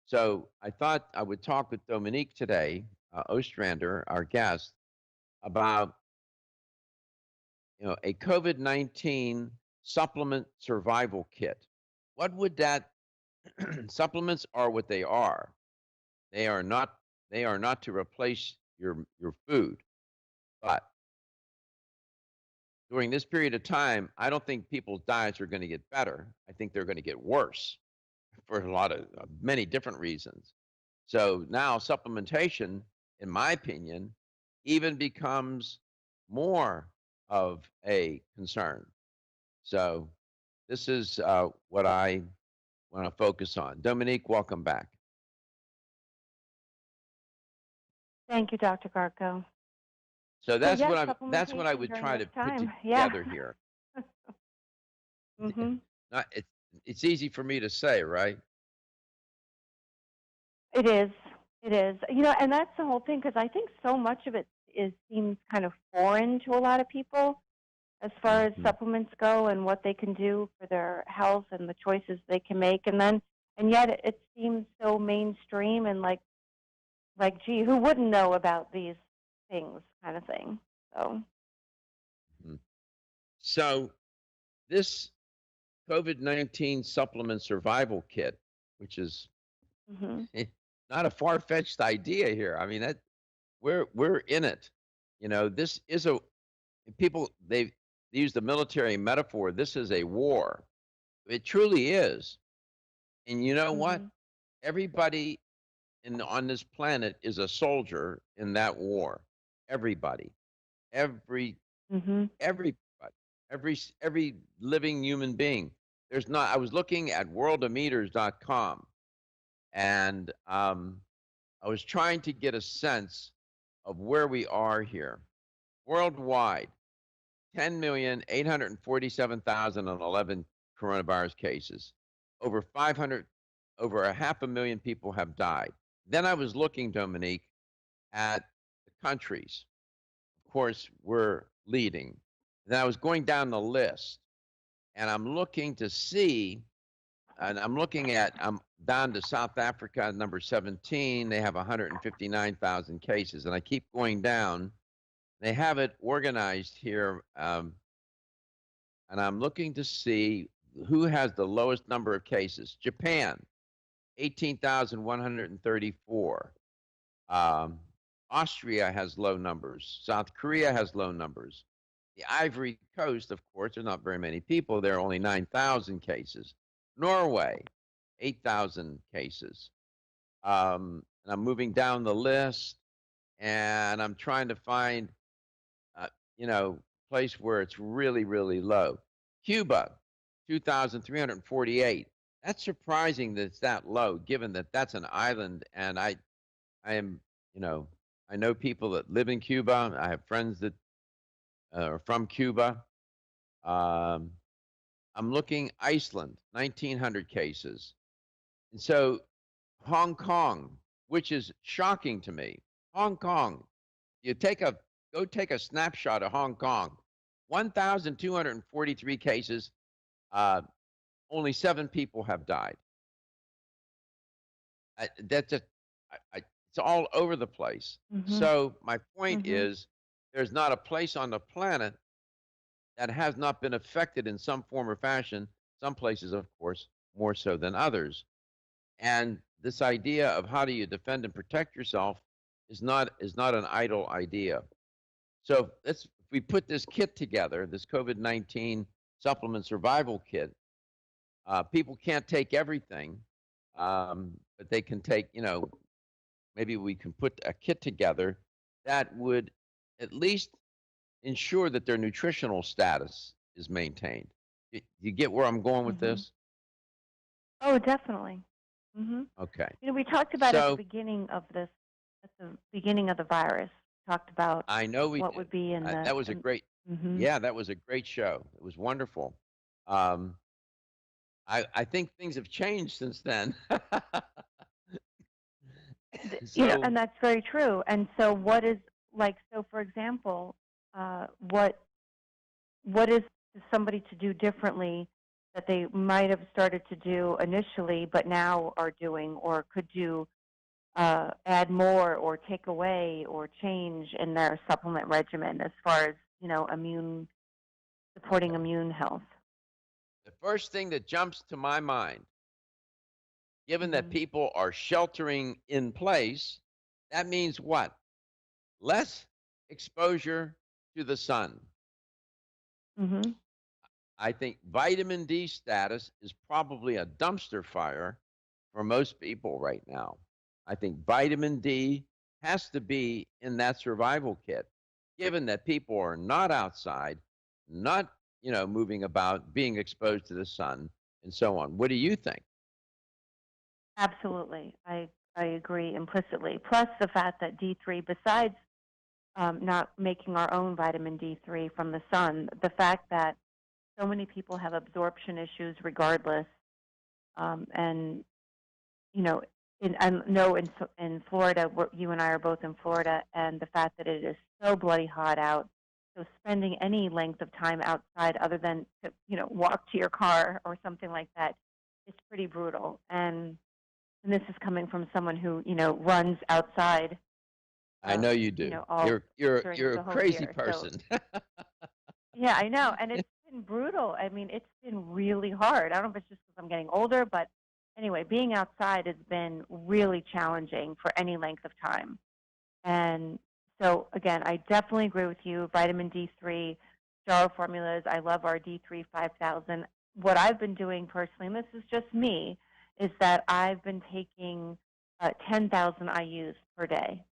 So I thought I would talk with Dominique today, Ostrander, our guest, about a COVID-19 supplement survival kit. What would that supplements are what they are. They are not to replace your food. But during this period of time, I don't think people's diets are going to get better. I think they're going to get worse for a lot of many different reasons. So now supplementation, in my opinion, even becomes more of a concern. So this is what I want to focus on. Dominique, welcome back. Thank you, Dr. Garko. So that's yes, that's what I would during try this to put time. together here. hmm Not, it's easy for me to say, right? It is. It is. And that's the whole thing because I think so much of it seems kind of foreign to a lot of people as far as supplements go and what they can do for their health and the choices they can make. And yet it seems so mainstream and like, gee, who wouldn't know about these things kind of thing. So. So this COVID-19 supplement survival kit, which is not a far-fetched idea here. I mean, that we're in it. This is they use the military metaphor. This is a war. It truly is. And you know what? Everybody on this planet is a soldier in that war. Everybody, everybody, every living human being. There's not. I was looking at worldometers.com, and I was trying to get a sense of where we are here worldwide. 10,847,011 coronavirus cases. Over a half a million people have died. Then I was looking, Dominique, at the countries. Of course, we're leading. Then I was going down the list, and I'm looking to see, and I'm down to South Africa, number 17. They have 159,000 cases, and I keep going down. They have it organized here, and I'm looking to see who has the lowest number of cases. Japan, 18,134. Austria has low numbers. South Korea has low numbers. The Ivory Coast, of course, there are not very many people. There are only 9,000 cases. Norway, 8,000 cases. And I'm moving down the list, and I'm trying to find, place where it's really, really low. Cuba, 2,348. That's surprising that it's that low, given that that's an island, and I am, I know people that live in Cuba. I have friends that are from Cuba. I'm looking Iceland, 1,900 cases. And so Hong Kong, which is shocking to me. Hong Kong, go take a snapshot of Hong Kong. 1,243 cases. Only 7 people have died. It's all over the place. So my point is, there's not a place on the planet that has not been affected in some form or fashion. Some places, of course, more so than others. And this idea of how do you defend and protect yourself is not an idle idea. So if we put this kit together, this COVID-19 supplement survival kit, people can't take everything, but they can take, maybe we can put a kit together that would at least ensure that their nutritional status is maintained. You get where I'm going with Hmm. this? Oh, definitely. Hmm. Okay. We talked about at the So beginning of this, at the beginning of the virus, talked about I know we what did. would be in the. That was a great, Hmm. yeah, that was a great show. It was wonderful. Um, I think things have changed since then. So And that's very true. And so, what is like? So, for example, what is somebody to do differently that they might have started to do initially, but now are doing, or could do, add more, or take away, or change in their supplement regimen as far as immune supporting okay. immune health. The first thing that jumps to my mind, given that Mhm. people are sheltering in place, that means what? Less exposure to the sun. Mhm. I think vitamin D status is probably a dumpster fire for most people right now. I think vitamin D has to be in that survival kit, given that people are not outside, not, moving about, being exposed to the sun, and so on. What do you think? Absolutely, I agree implicitly. Plus the fact that D3, besides not making our own vitamin D3 from the sun, the fact that so many people have absorption issues regardless, and you know, I know in Florida, you and I are both in Florida, and the fact that it is so bloody hot out, so spending any length of time outside other than to, walk to your car or something like that, is pretty brutal. And this is coming from someone who, runs outside, I know you do. all during You're a the whole crazy year. So person. yeah, I know, and it's been brutal. I mean, it's been really hard. I don't know if it's just because I'm getting older, but anyway, being outside has been really challenging for any length of time. And so, again, I definitely agree with you. Vitamin D3, jar formulas. I love our D3 5000. What I've been doing personally, and this is just me, is that I've been taking 10,000 IUs per day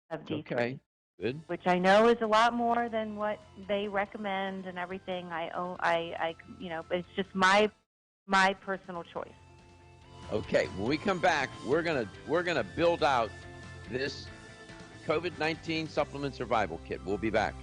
of Okay, D3, good. which I know is a lot more than what they recommend and everything. But it's just my personal choice. Okay, when we come back, we're gonna build out this COVID-19 supplement survival kit. We'll be back.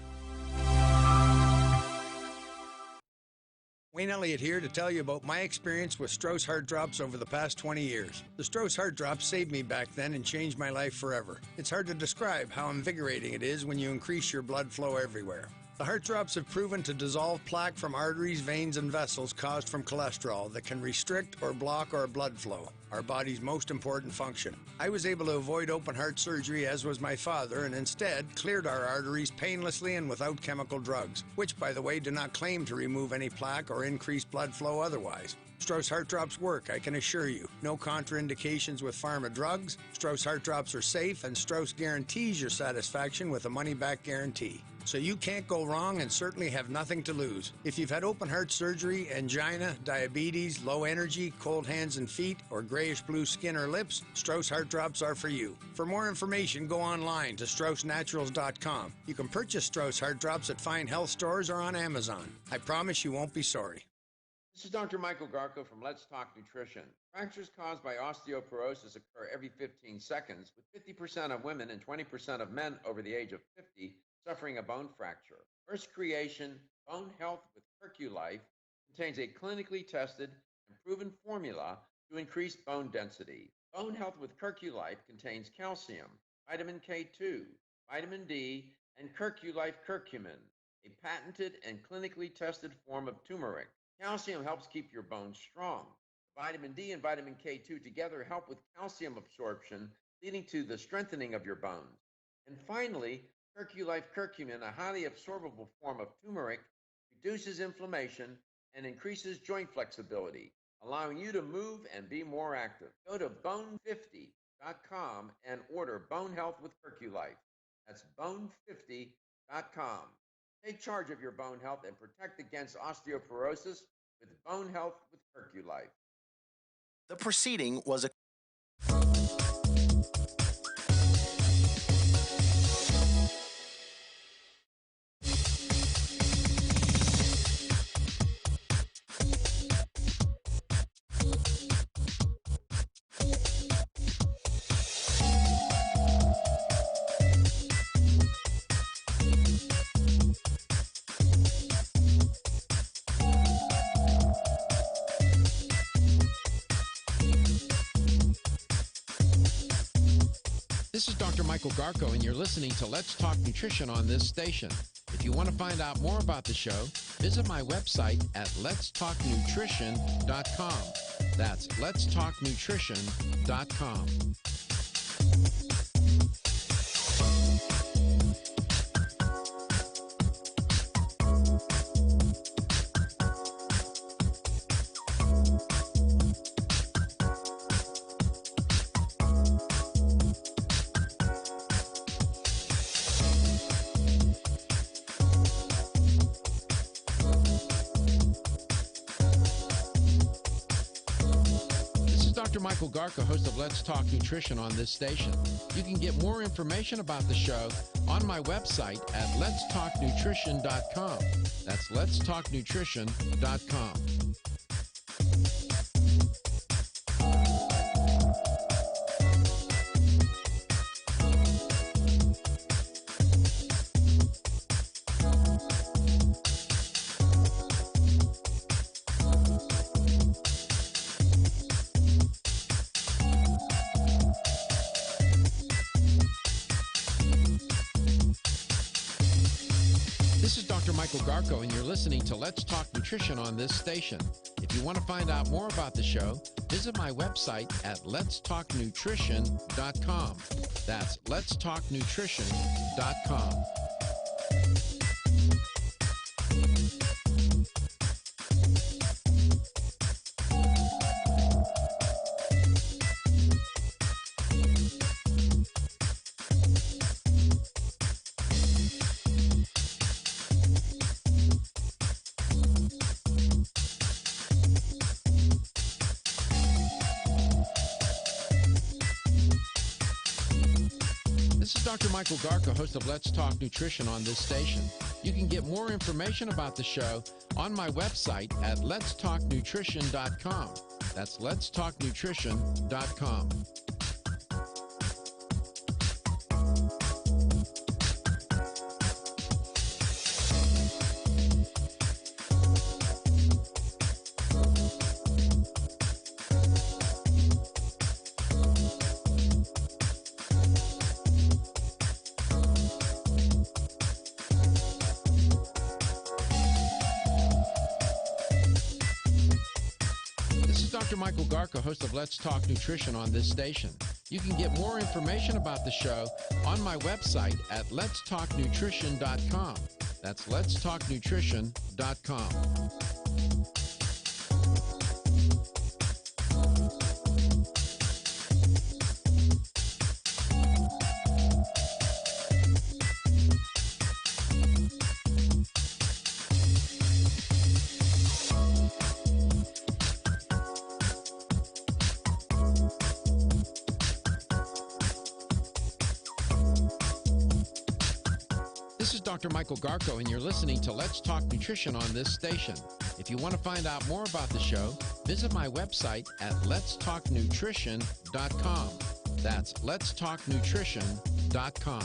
Wayne Elliott here to tell you about my experience with Strauss Heart Drops over the past 20 years. The Strauss Heart Drops saved me back then and changed my life forever. It's hard to describe how invigorating it is when you increase your blood flow everywhere. The heart drops have proven to dissolve plaque from arteries, veins, and vessels caused from cholesterol that can restrict or block our blood flow, our body's most important function. I was able to avoid open heart surgery, as was my father, and instead cleared our arteries painlessly and without chemical drugs, which, by the way, do not claim to remove any plaque or increase blood flow otherwise. Strauss Heart Drops work, I can assure you. No contraindications with pharma drugs. Strauss Heart Drops are safe, and Strauss guarantees your satisfaction with a money-back guarantee. So you can't go wrong and certainly have nothing to lose. If you've had open heart surgery, angina, diabetes, low energy, cold hands and feet, or grayish-blue skin or lips, Strauss Heart Drops are for you. For more information, go online to StraussNaturals.com. You can purchase Strauss Heart Drops at fine health stores or on Amazon. I promise you won't be sorry. This is Dr. Michael Garko from Let's Talk Nutrition. Fractures caused by osteoporosis occur every 15 seconds, with 50% of women and 20% of men over the age of 50 suffering a bone fracture. First Creation Bone Health with Herculife contains a clinically tested and proven formula to increase bone density. Bone Health with Herculife contains calcium, vitamin K2, vitamin D, and Herculife curcumin, a patented and clinically tested form of turmeric. Calcium helps keep your bones strong. Vitamin D and vitamin K2 together help with calcium absorption, leading to the strengthening of your bones. And finally, Herculife curcumin, a highly absorbable form of turmeric, reduces inflammation and increases joint flexibility, allowing you to move and be more active. Go to bone50.com and order Bone Health with Herculife. That's bone50.com. Take charge of your bone health and protect against osteoporosis with Bone Health with Herculife. The proceeding was a This is Dr. Michael Garko, and you're listening to Let's Talk Nutrition on this station. If you want to find out more about the show, visit my website at letstalknutrition.com. That's letstalknutrition.com. Dr. Michael Garko, host of Let's Talk Nutrition on this station. You can get more information about the show on my website at letstalknutrition.com. That's letstalknutrition.com. This is Dr. Michael Garko, and you're listening to Let's Talk Nutrition on this station. If you want to find out more about the show, visit my website at letstalknutrition.com. That's letstalknutrition.com. This is Dr. Michael Garko, host of Let's Talk Nutrition on this station. You can get more information about the show on my website at letstalknutrition.com. That's letstalknutrition.com. Dr. Michael Garko, host of Let's Talk Nutrition on this station. You can get more information about the show on my website at letstalknutrition.com. That's letstalknutrition.com. This is Dr. Michael Garko, and you're listening to Let's Talk Nutrition on this station. If you want to find out more about the show, visit my website at letstalknutrition.com. That's letstalknutrition.com.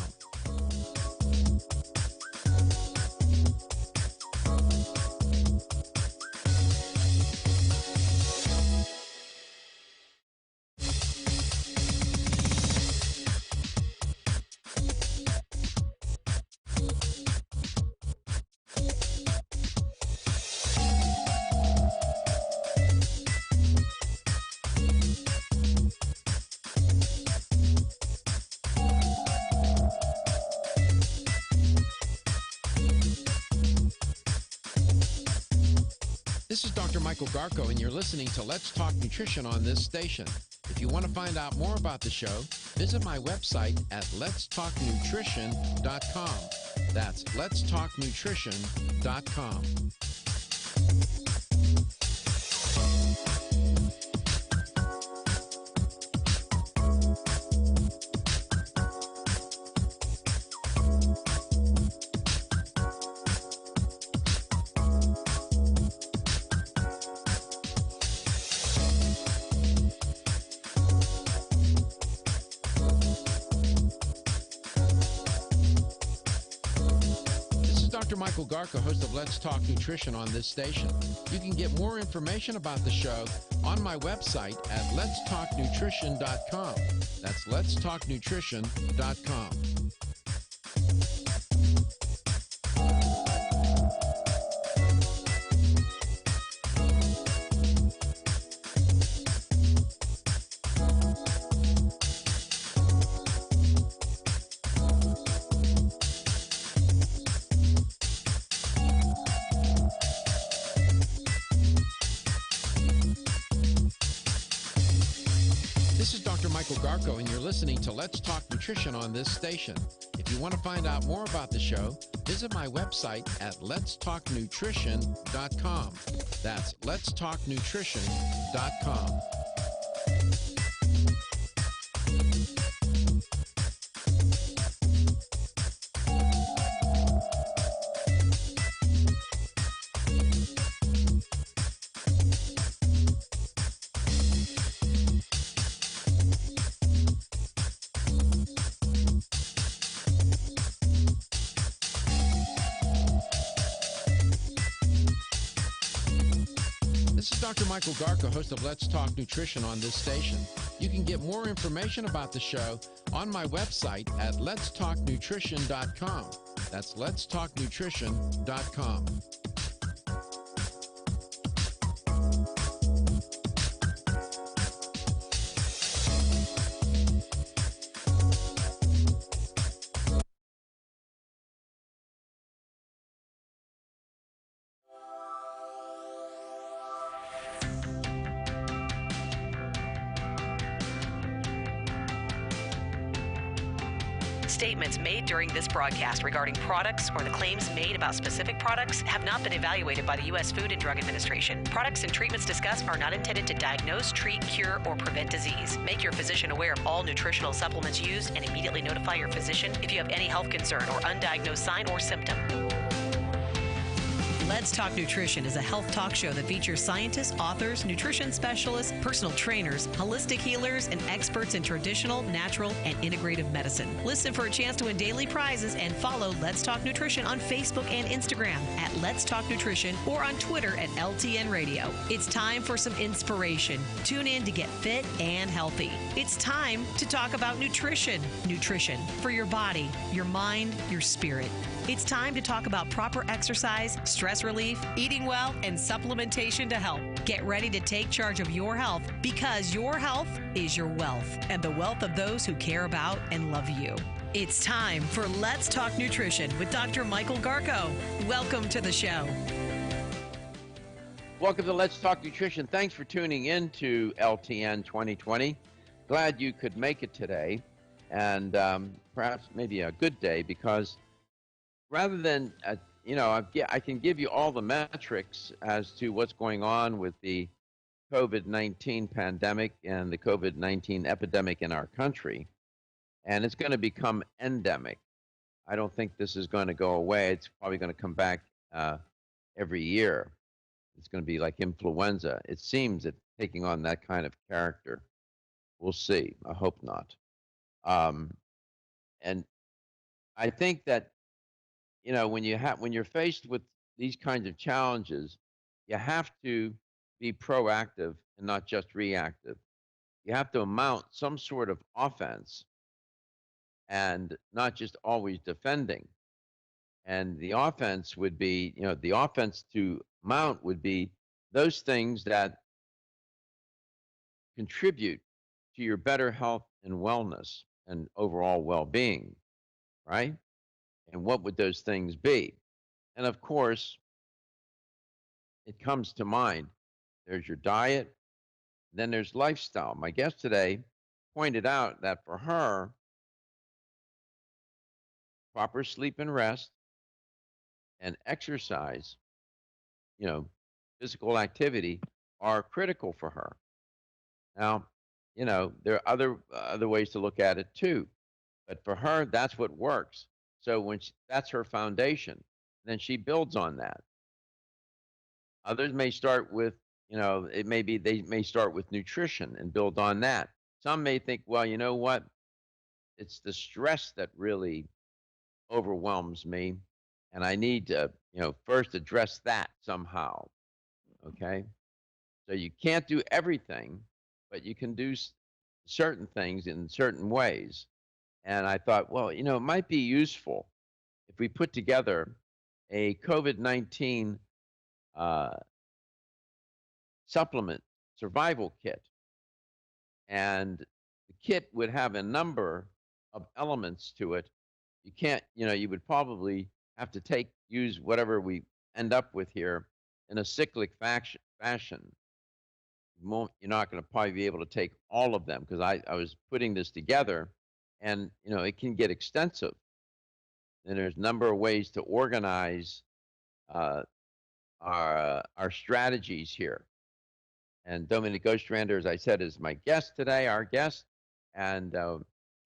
This is Dr. Michael Garko, and you're listening to Let's Talk Nutrition on this station. If you want to find out more about the show, visit my website at letstalknutrition.com. That's letstalknutrition.com. Dr. Michael Garko, host of Let's Talk Nutrition on this station. You can get more information about the show on my website at letstalknutrition.com. That's letstalknutrition.com. This is Dr. Michael Garko, and you're listening to Let's Talk Nutrition on this station. If you want to find out more about the show, visit my website at letstalknutrition.com. That's letstalknutrition.com. This is Dr. Michael Garko, host of Let's Talk Nutrition on this station. You can get more information about the show on my website at letstalknutrition.com. That's letstalknutrition.com. Statements made during this broadcast regarding products or the claims made about specific products have not been evaluated by the U.S. Food and Drug Administration. Products and treatments discussed are not intended to diagnose, treat, cure, or prevent disease. Make your physician aware of all nutritional supplements used and immediately notify your physician if you have any health concern or undiagnosed sign or symptom. Let's Talk Nutrition is a health talk show that features scientists, authors, nutrition specialists, personal trainers, holistic healers, and experts in traditional, natural, and integrative medicine. Listen for a chance to win daily prizes and follow Let's Talk Nutrition on Facebook and Instagram at Let's Talk Nutrition or on Twitter at LTN Radio. It's time for some inspiration. Tune in to get fit and healthy. It's time to talk about nutrition. Nutrition for your body, your mind, your spirit. It's time to talk about proper exercise, stress relief, eating well, and supplementation to help. Get ready to take charge of your health because your health is your wealth and the wealth of those who care about and love you. It's time for Let's Talk Nutrition with Dr. Michael Garko. Welcome to the show. Welcome to Let's Talk Nutrition. Thanks for tuning in to LTN 2020. Glad you could make it today, and perhaps maybe a good day, because rather than, I can give you all the metrics as to what's going on with the COVID-19 pandemic and the COVID-19 epidemic in our country, and it's going to become endemic. I don't think this is going to go away. It's probably going to come back every year. It's going to be like influenza. It seems it's taking on that kind of character. We'll see. I hope not. And I think that, when you're faced with these kinds of challenges, you have to be proactive and not just reactive. You have to mount some sort of offense and not just always defending. And the offense would be, the offense to mount would be those things that contribute to your better health and wellness and overall well-being, right? And what would those things be? And of course, it comes to mind. There's your diet, then there's lifestyle. My guest today pointed out that for her, proper sleep and rest and exercise, physical activity are critical for her. Now, there are other ways to look at it too, but for her, that's what works. So that's her foundation, then she builds on that. Others may start with, they may start with nutrition and build on that. Some may think, well, you know what? It's the stress that really overwhelms me, and I need to, first address that somehow. Okay, so you can't do everything, but you can do certain things in certain ways. And I thought, well, it might be useful if we put together a COVID-19 uh, supplement survival kit. And the kit would have a number of elements to it. You can't, you would probably have to use whatever we end up with here in a cyclic fashion. You're not going to probably be able to take all of them, because I was putting this together, and it can get extensive. And there's a number of ways to organize uh, our strategies here. And Dominic Ostrander, as I said, is my guest today, our guest. And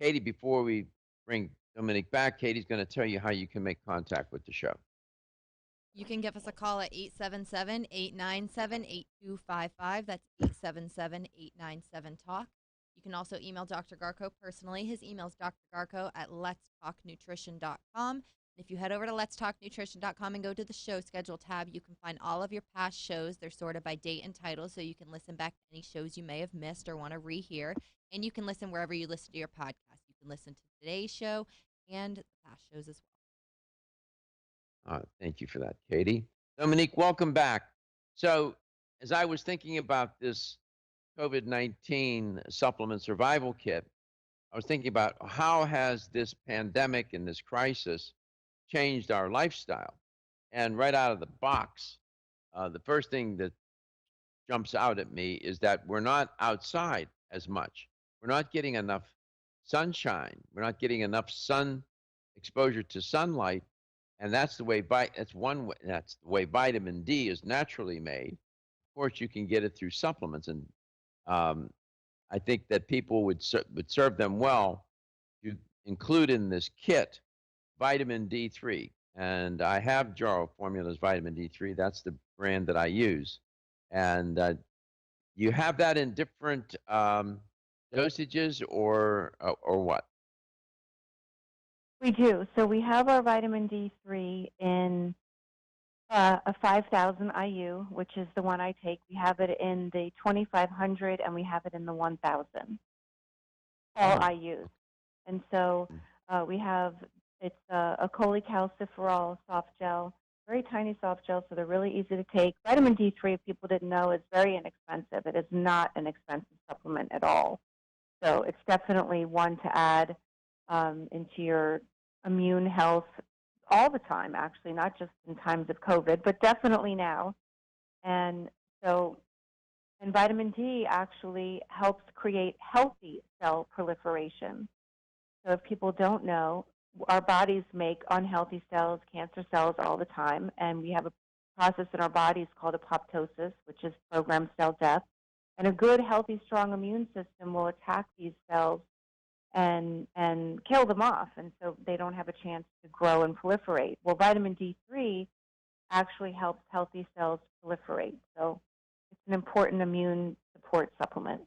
Katie, before we bring Dominic back, Katie's going to tell you how you can make contact with the show. You can give us a call at 877-897-8255. That's 877-897-TALK. You can also email Dr. Garko personally. His email is drgarko@letstalknutrition.com. If you head over to letstalknutrition.com and go to the show schedule tab, you can find all of your past shows. They're sorted by date and title, so you can listen back to any shows you may have missed or want to rehear. And you can listen wherever you listen to your podcast. You can listen to today's show and the past shows as well. Thank you for that, Katie. Dominique, welcome back. So as I was thinking about this COVID-19 supplement survival kit, I was thinking about how has this pandemic and this crisis changed our lifestyle. And right out of the box, the first thing that jumps out at me is that we're not outside as much. We're not getting enough sunshine. We're not getting enough sun exposure to sunlight, and that's the way that's the way vitamin D is naturally made. Of course, you can get it through supplements, and I think that people would serve them well to include in this kit vitamin D3. And I have Jarrow Formula's vitamin D3. That's the brand that I use. And you have that in different dosages or what? We do. So we have our vitamin D3 in a 5,000 IU, which is the one I take. We have it in the 2,500, and we have it in the 1,000. All IUs. And so we have, it's a cholecalciferol soft gel, very tiny soft gel, so they're really easy to take. Vitamin D3, if people didn't know, is very inexpensive. It is not an expensive supplement at all. So it's definitely one to add into your immune health all the time, actually, not just in times of COVID, but definitely now. And so, and vitamin D actually helps create healthy cell proliferation. So if people don't know, our bodies make unhealthy cells, cancer cells all the time, and we have a process in our bodies called apoptosis, which is programmed cell death. And a good, healthy, strong immune system will attack these cells and kill them off, and so they don't have a chance to grow and proliferate. Well, vitamin D3 actually helps healthy cells proliferate, so it's an important immune support supplement.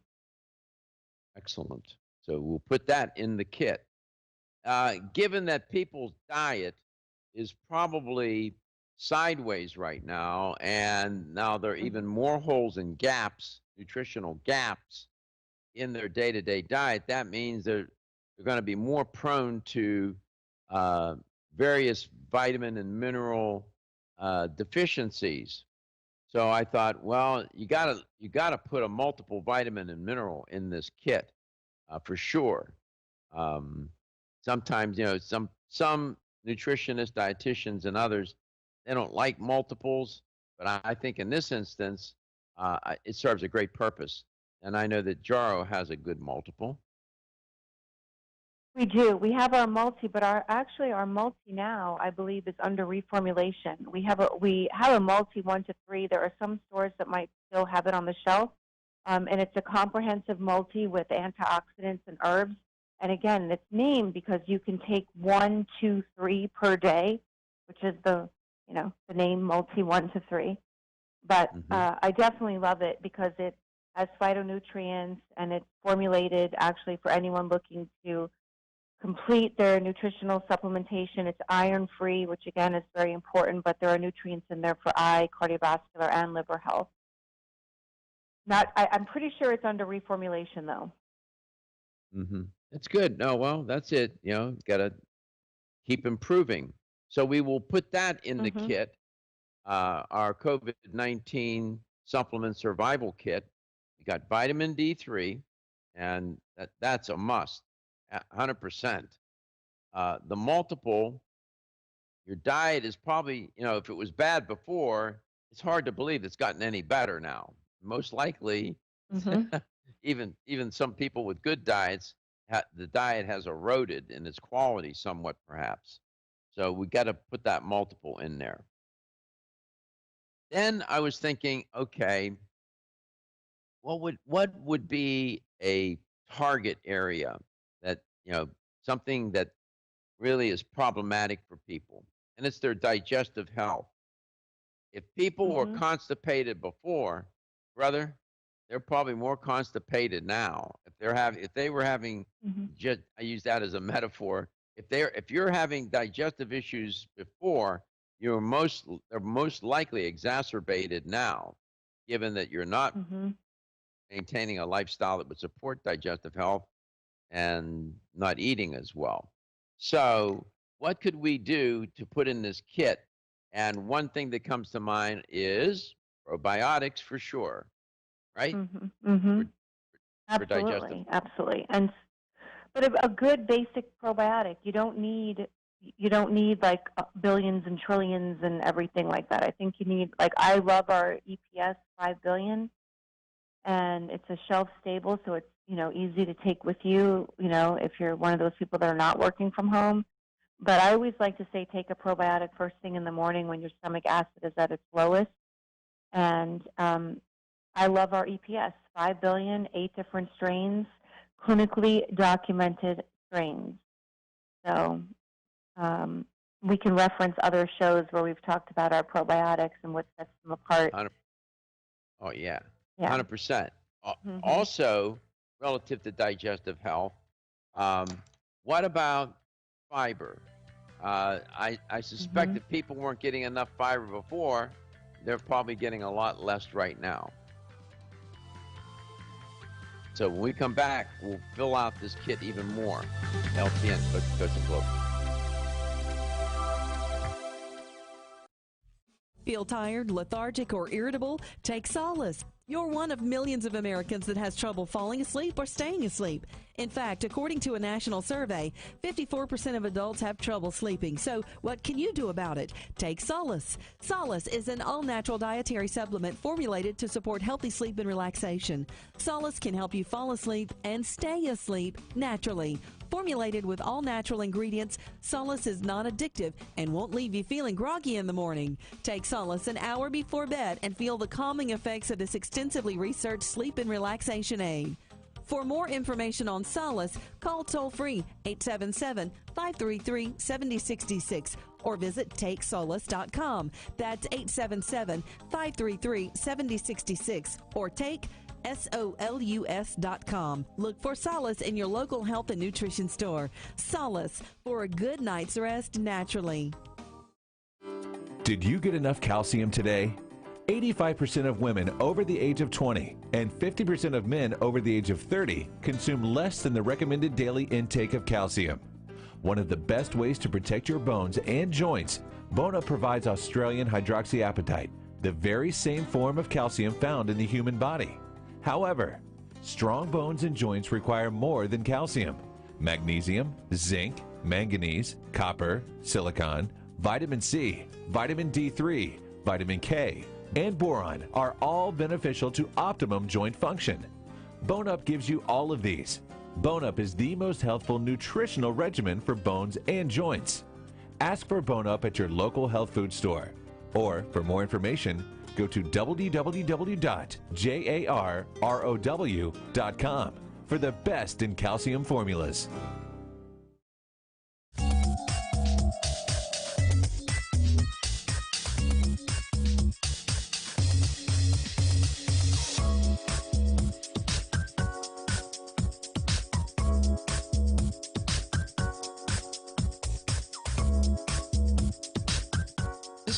Excellent. So we'll put that in the kit. Given that people's diet is probably sideways right now, and now there are even more holes and gaps, nutritional gaps, in their day-to-day diet, that means they're going to be more prone to various vitamin and mineral deficiencies. So I thought, well, you gotta put a multiple vitamin and mineral in this kit for sure. Sometimes, some nutritionists, dietitians, and others, they don't like multiples, but I think in this instance, it serves a great purpose. And I know that Jarrow has a good multiple. We do. We have our multi, but our multi now, I believe, is under reformulation. We have a multi 1 to 3. There are some stores that might still have it on the shelf, and it's a comprehensive multi with antioxidants and herbs. And again, it's named because you can take 1, 2, 3 per day, which is the name multi 1 to 3. But I definitely love it because it has phytonutrients, and it's formulated actually for anyone looking to complete their nutritional supplementation. It's iron-free, which again is very important, but there are nutrients in there for eye, cardiovascular, and liver health. I'm pretty sure it's under reformulation, though. Mm-hmm. That's good. No, well, that's it. Got to keep improving. So we will put that in the kit, our COVID-19 supplement survival kit. We got vitamin D3, and that's a must, 100%. The multiple, your diet is probably, if it was bad before, it's hard to believe it's gotten any better now. Most likely, even some people with good diets, the diet has eroded in its quality somewhat, perhaps. So we got to put that multiple in there. Then I was thinking, okay, what would be a target area that, something that really is problematic for people, and it's their digestive health. If people were constipated before, brother, they're probably more constipated now. If they were having, just, I use that as a metaphor. If you're having digestive issues before, they're most likely exacerbated now, given that you're not maintaining a lifestyle that would support digestive health and not eating as well. So what could we do to put in this kit? And one thing that comes to mind is probiotics, for sure, right? Absolutely, absolutely. But a good basic probiotic, you don't need like billions and trillions and everything like that. I think you need, like, I love our EPS 5 billion, and it's a shelf stable, so it's easy to take with you, if you're one of those people that are not working from home. But I always like to say take a probiotic first thing in the morning when your stomach acid is at its lowest. And I love our EPS, 5 billion, 8 different strains, clinically documented strains. So we can reference other shows where we've talked about our probiotics and what sets them apart. Oh, yeah. 100%. Also, relative to digestive health, what about fiber? I suspect if people weren't getting enough fiber before, they're probably getting a lot less right now. So when we come back, we'll fill out this kit even more. LPN, Coach and Globe. Feel tired, lethargic, or irritable? Take Solace. You're one of millions of Americans that has trouble falling asleep or staying asleep. In fact, according to a national survey, 54% of adults have trouble sleeping. So what can you do about it? Take Solace. Solace is an all-natural dietary supplement formulated to support healthy sleep and relaxation. Solace can help you fall asleep and stay asleep naturally. Formulated with all-natural ingredients, Solace is non-addictive and won't leave you feeling groggy in the morning. Take Solace an hour before bed and feel the calming effects of this extensively researched sleep and relaxation aid. For more information on Solace, call toll-free 877-533-7066 or visit TakeSolace.com. That's 877-533-7066 or take SOLUS.com. Look for Solace in your local health and nutrition store. Solace, for a good night's rest naturally. Did you get enough calcium today? 85% of women over the age of 20 and 50% of men over the age of 30 consume less than the recommended daily intake of calcium. One of the best ways to protect your bones and joints, Bone Up provides Australian hydroxyapatite, the very same form of calcium found in the human body. However, strong bones and joints require more than calcium. Magnesium, zinc, manganese, copper, silicon, vitamin C, vitamin D3, vitamin K, and boron are all beneficial to optimum joint function. Bone Up gives you all of these. Bone Up is the most healthful nutritional regimen for bones and joints. Ask for Bone Up at your local health food store. Or, for more information, go to www.jarrow.com for the best in calcium formulas.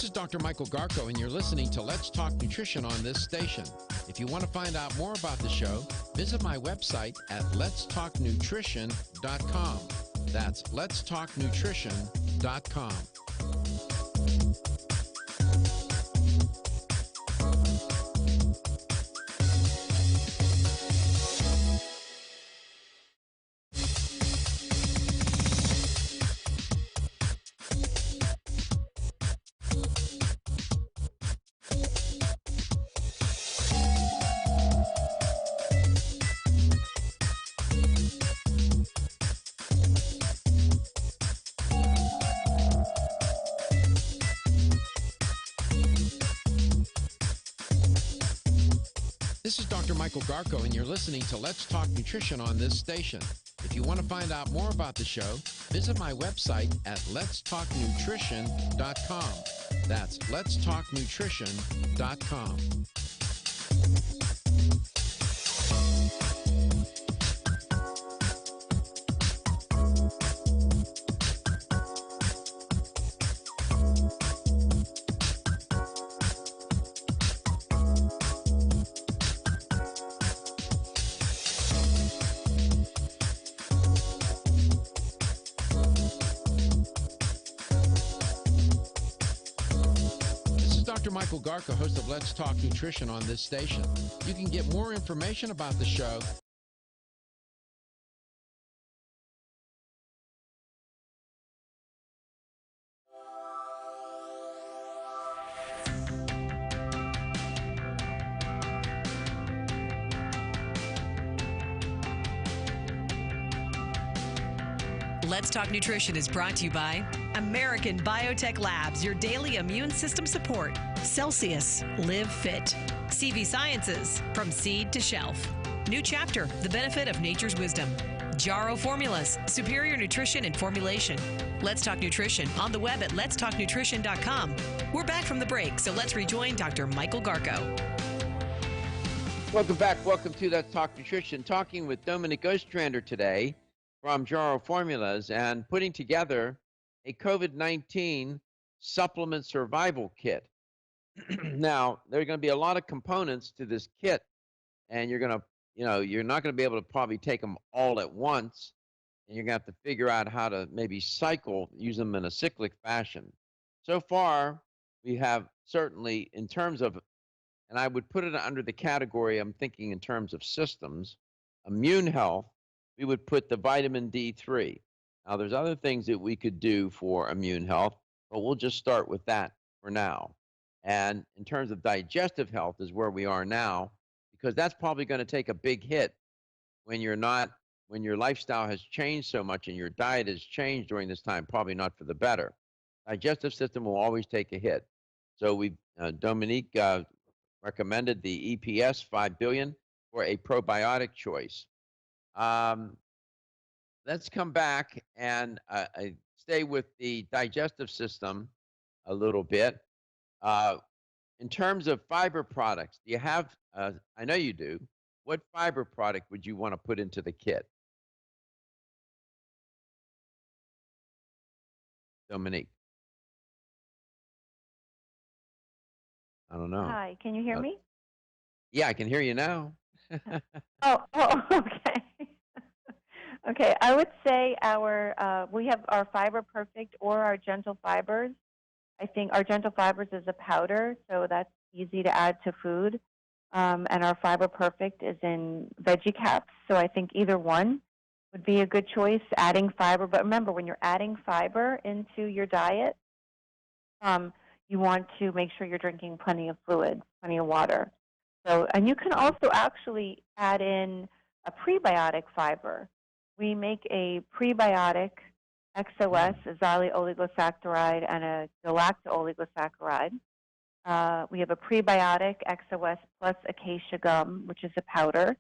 This is Dr. Michael Garko, and you're listening to Let's Talk Nutrition on this station. If you want to find out more about the show, visit my website at letstalknutrition.com. That's letstalknutrition.com. This is Dr. Michael Garko, and you're listening to Let's Talk Nutrition on this station. If you want to find out more about the show, visit my website at letstalknutrition.com. That's letstalknutrition.com. Dr. Michael Garko, host of Let's Talk Nutrition on this station. You can get more information about the show. Let's Talk Nutrition is brought to you by American Biotech Labs, your daily immune system support. Celsius, live fit. CV Sciences, from seed to shelf. New Chapter, the benefit of nature's wisdom. Jarrow Formulas, superior nutrition and formulation. Let's Talk Nutrition on the web at letstalknutrition.com. We're back from the break, so let's rejoin Dr. Michael Garko. Welcome back. Welcome to Let's Talk Nutrition. Talking with Dominic Ostrander today from Jarrow Formulas and putting together a COVID-19 supplement survival kit. Now, there are going to be a lot of components to this kit, and you're going to, you're not going to be able to probably take them all at once, and you're going to have to figure out how to maybe use them in a cyclic fashion. So far, we have certainly, in terms of, and I would put it under the category, I'm thinking in terms of systems, immune health, we would put the vitamin D3. Now, there's other things that we could do for immune health, but we'll just start with that for now. And in terms of digestive health is where we are now, because that's probably going to take a big hit when your lifestyle has changed so much and your diet has changed during this time, probably not for the better. Digestive system will always take a hit. So Dominique recommended the EPS 5 billion for a probiotic choice. Let's come back and stay with the digestive system a little bit. In terms of fiber products, do you have, I know you do, what fiber product would you want to put into the kit? Dominique. I don't know. Hi, can you hear me? Yeah, I can hear you now. Oh, okay. Okay, I would say we have our Fiber Perfect or our Gentle Fibers. I think our Gentle Fibers is a powder, so that's easy to add to food. And our Fiber Perfect is in veggie caps, so I think either one would be a good choice, adding fiber. But remember, when you're adding fiber into your diet, you want to make sure you're drinking plenty of fluids, plenty of water. So, and you can also actually add in a prebiotic fiber. We make a prebiotic XOS, a xyli oligosaccharide, and a galacto oligosaccharide. We have a prebiotic XOS plus acacia gum, which is a powder.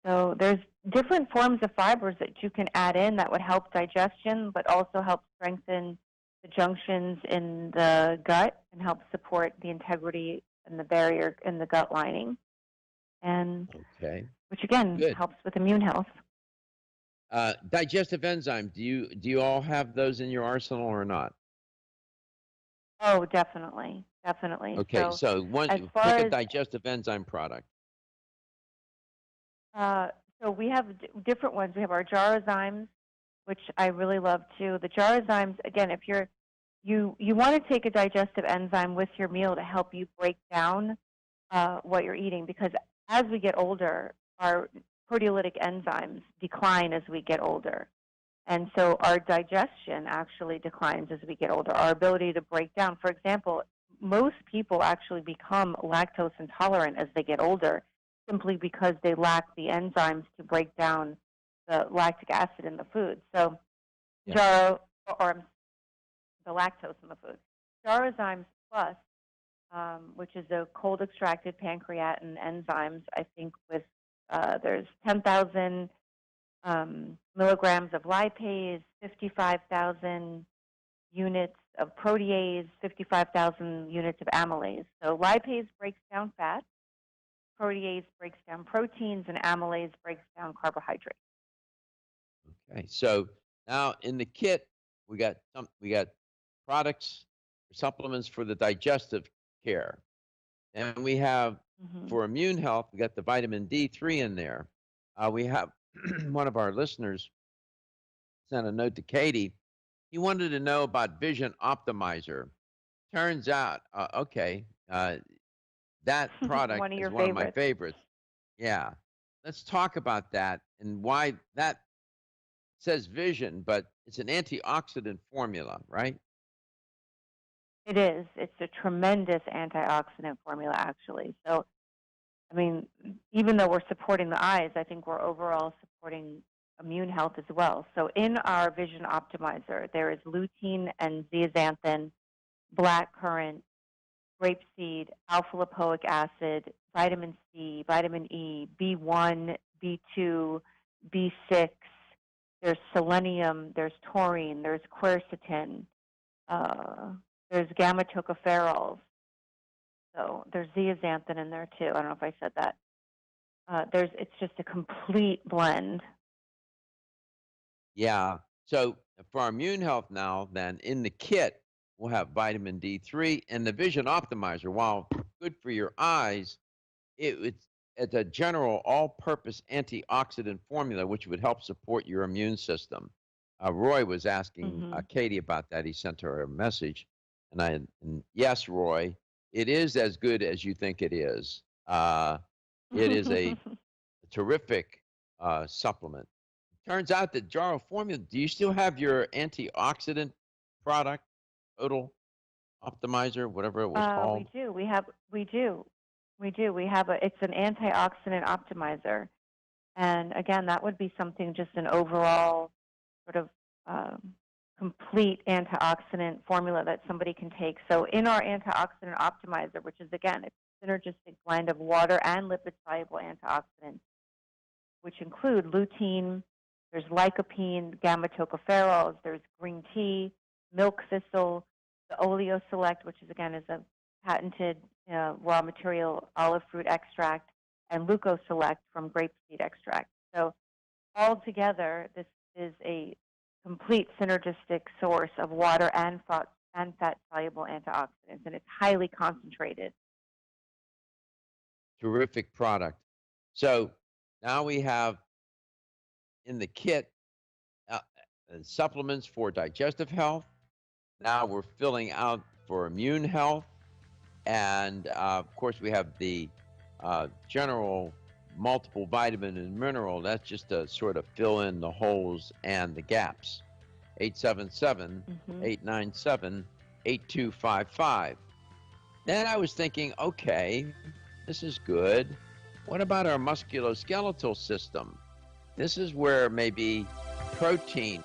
So there's different forms of fibers that you can add in that would help digestion, but also help strengthen the junctions in the gut and help support the integrity and the barrier in the gut lining. And which again helps with immune health. Digestive enzyme, do you all have those in your arsenal or not? Oh, definitely, definitely. Okay, so as pick far a as digestive enzyme product. so we have different ones. We have our Jarazymes, which I really love too. The Jarazymes, again, if you want to take a digestive enzyme with your meal to help you break down what you're eating, because as we get older, our proteolytic enzymes decline as we get older. And so our digestion actually declines as we get older. Our ability to break down, for example, most people actually become lactose intolerant as they get older simply because they lack the enzymes to break down the lactic acid in the food. So or the lactose in the food. Jarazymes Plus, which is a cold extracted pancreatin enzymes, I think with there's 10,000 milligrams of lipase, 55,000 units of protease, 55,000 units of amylase. So lipase breaks down fat, protease breaks down proteins, and amylase breaks down carbohydrates. Okay, so now in the kit we got products, supplements for the digestive care, and we have for immune health. We got the vitamin D3 in there. We have one of our listeners sent a note to Katie. He wanted to know about Vision Optimizer. Turns out, that product one of is your one of my favorites. favorites. Yeah. Let's talk about that and why that says Vision, but it's an antioxidant formula, right? It is. It's a tremendous antioxidant formula, actually. So, I mean, even though we're supporting the eyes, I think we're overall supporting immune health as well. So in our Vision Optimizer, there is lutein and zeaxanthin, blackcurrant, grapeseed, alpha-lipoic acid, vitamin C, vitamin E, B1, B2, B6. There's selenium, there's taurine, there's quercetin, there's gamma tocopherols. So there's zeaxanthin in there too. I don't know if I said that. It's just a complete blend. Yeah. So for our immune health now, then in the kit, we'll have vitamin D3 and the Vision Optimizer. While good for your eyes, it's a general all-purpose antioxidant formula, which would help support your immune system. Roy was asking Katie about that. He sent her a message. And yes, Roy, it is as good as you think it is. It is a terrific supplement. Turns out that Jaro Formula, do you still have your antioxidant product, Total Optimizer, whatever it was called? We do. We do. It's an antioxidant optimizer. And again, that would be something, just an overall sort of complete antioxidant formula that somebody can take. So in our antioxidant optimizer, which is, again, it's a synergistic blend of water and lipid-soluble antioxidants, which include lutein, there's lycopene, gamma tocopherols, there's green tea, milk thistle, the Oleo Select, which is, again, is a patented raw material olive fruit extract, and Leuco Select from grapeseed extract. So all together, this is a complete synergistic source of water and fat-soluble antioxidants, and it's highly concentrated. Terrific product. So now we have in the kit supplements for digestive health. Now we're filling out for immune health. And, of course, we have the general multiple vitamin and mineral. That's just to sort of fill in the holes and the gaps. 877-897-8255. Then I was thinking, okay, this is good. What about our musculoskeletal system? This is where maybe protein.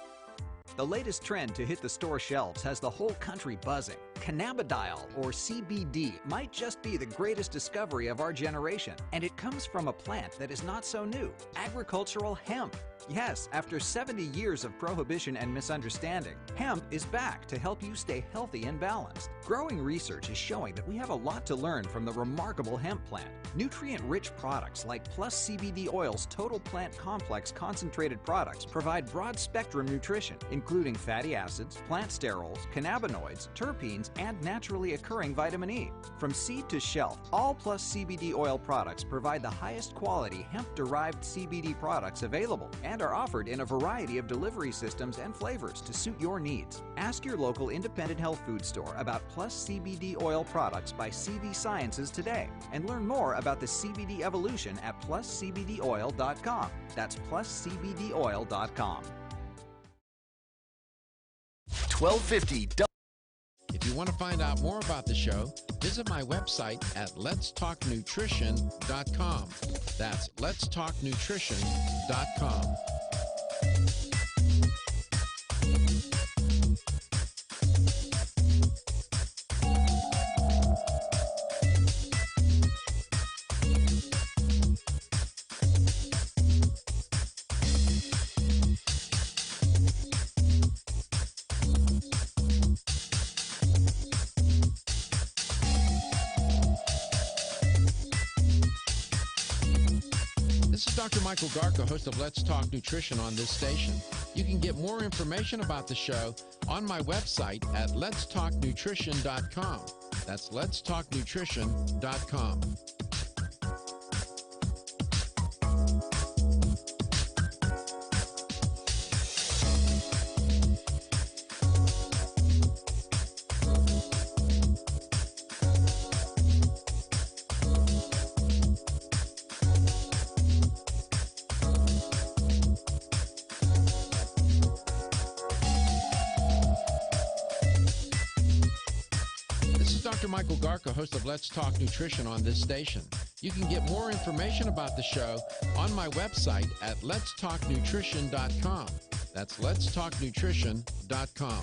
The latest trend to hit the store shelves has the whole country buzzing. Cannabidiol, or CBD, might just be the greatest discovery of our generation, and it comes from a plant that is not so new, agricultural hemp. Yes, after 70 years of prohibition and misunderstanding, hemp is back to help you stay healthy and balanced. Growing research is showing that we have a lot to learn from the remarkable hemp plant. Nutrient-rich products like Plus CBD Oil's Total Plant Complex concentrated products provide broad-spectrum nutrition, including including fatty acids, plant sterols, cannabinoids, terpenes, and naturally occurring vitamin E. From seed to shelf, all Plus CBD oil products provide the highest quality hemp-derived CBD products available and are offered in a variety of delivery systems and flavors to suit your needs. Ask your local independent health food store about Plus CBD oil products by CV Sciences today and learn more about the CBD evolution at pluscbdoil.com. That's pluscbdoil.com. 1250. If you want to find out more about the show, visit my website at letstalknutrition.com. That's letstalknutrition.com. This is Dr. Michael Garko, host of Let's Talk Nutrition on this station. You can get more information about the show on my website at letstalknutrition.com. That's letstalknutrition.com. Dr. Michael Garko, host of Let's Talk Nutrition on this station. You can get more information about the show on my website at letstalknutrition.com. That's letstalknutrition.com.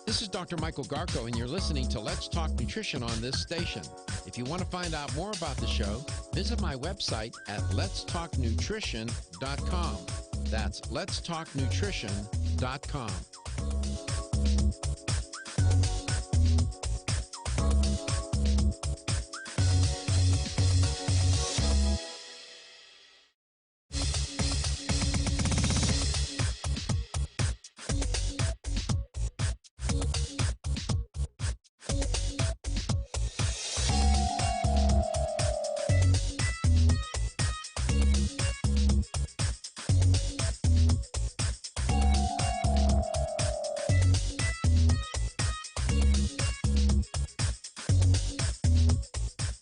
This is Dr. Michael Garko, and you're listening to Let's Talk Nutrition on this station. If you want to find out more about the show, visit my website at letstalknutrition.com. That's letstalknutrition.com.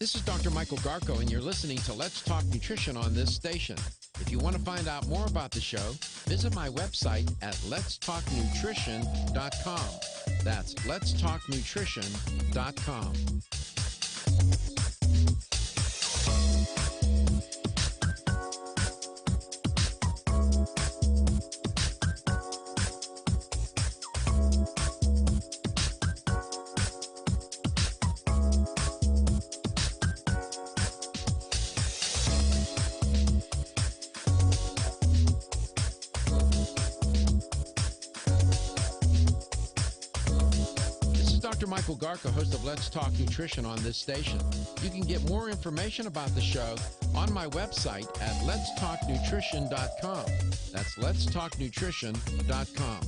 This is Dr. Michael Garko, and you're listening to Let's Talk Nutrition on this station. If you want to find out more about the show, visit my website at letstalknutrition.com. That's letstalknutrition.com. Dr. Michael Garko, host of Let's Talk Nutrition on this station. You can get more information about the show on my website at letstalknutrition.com. That's letstalknutrition.com.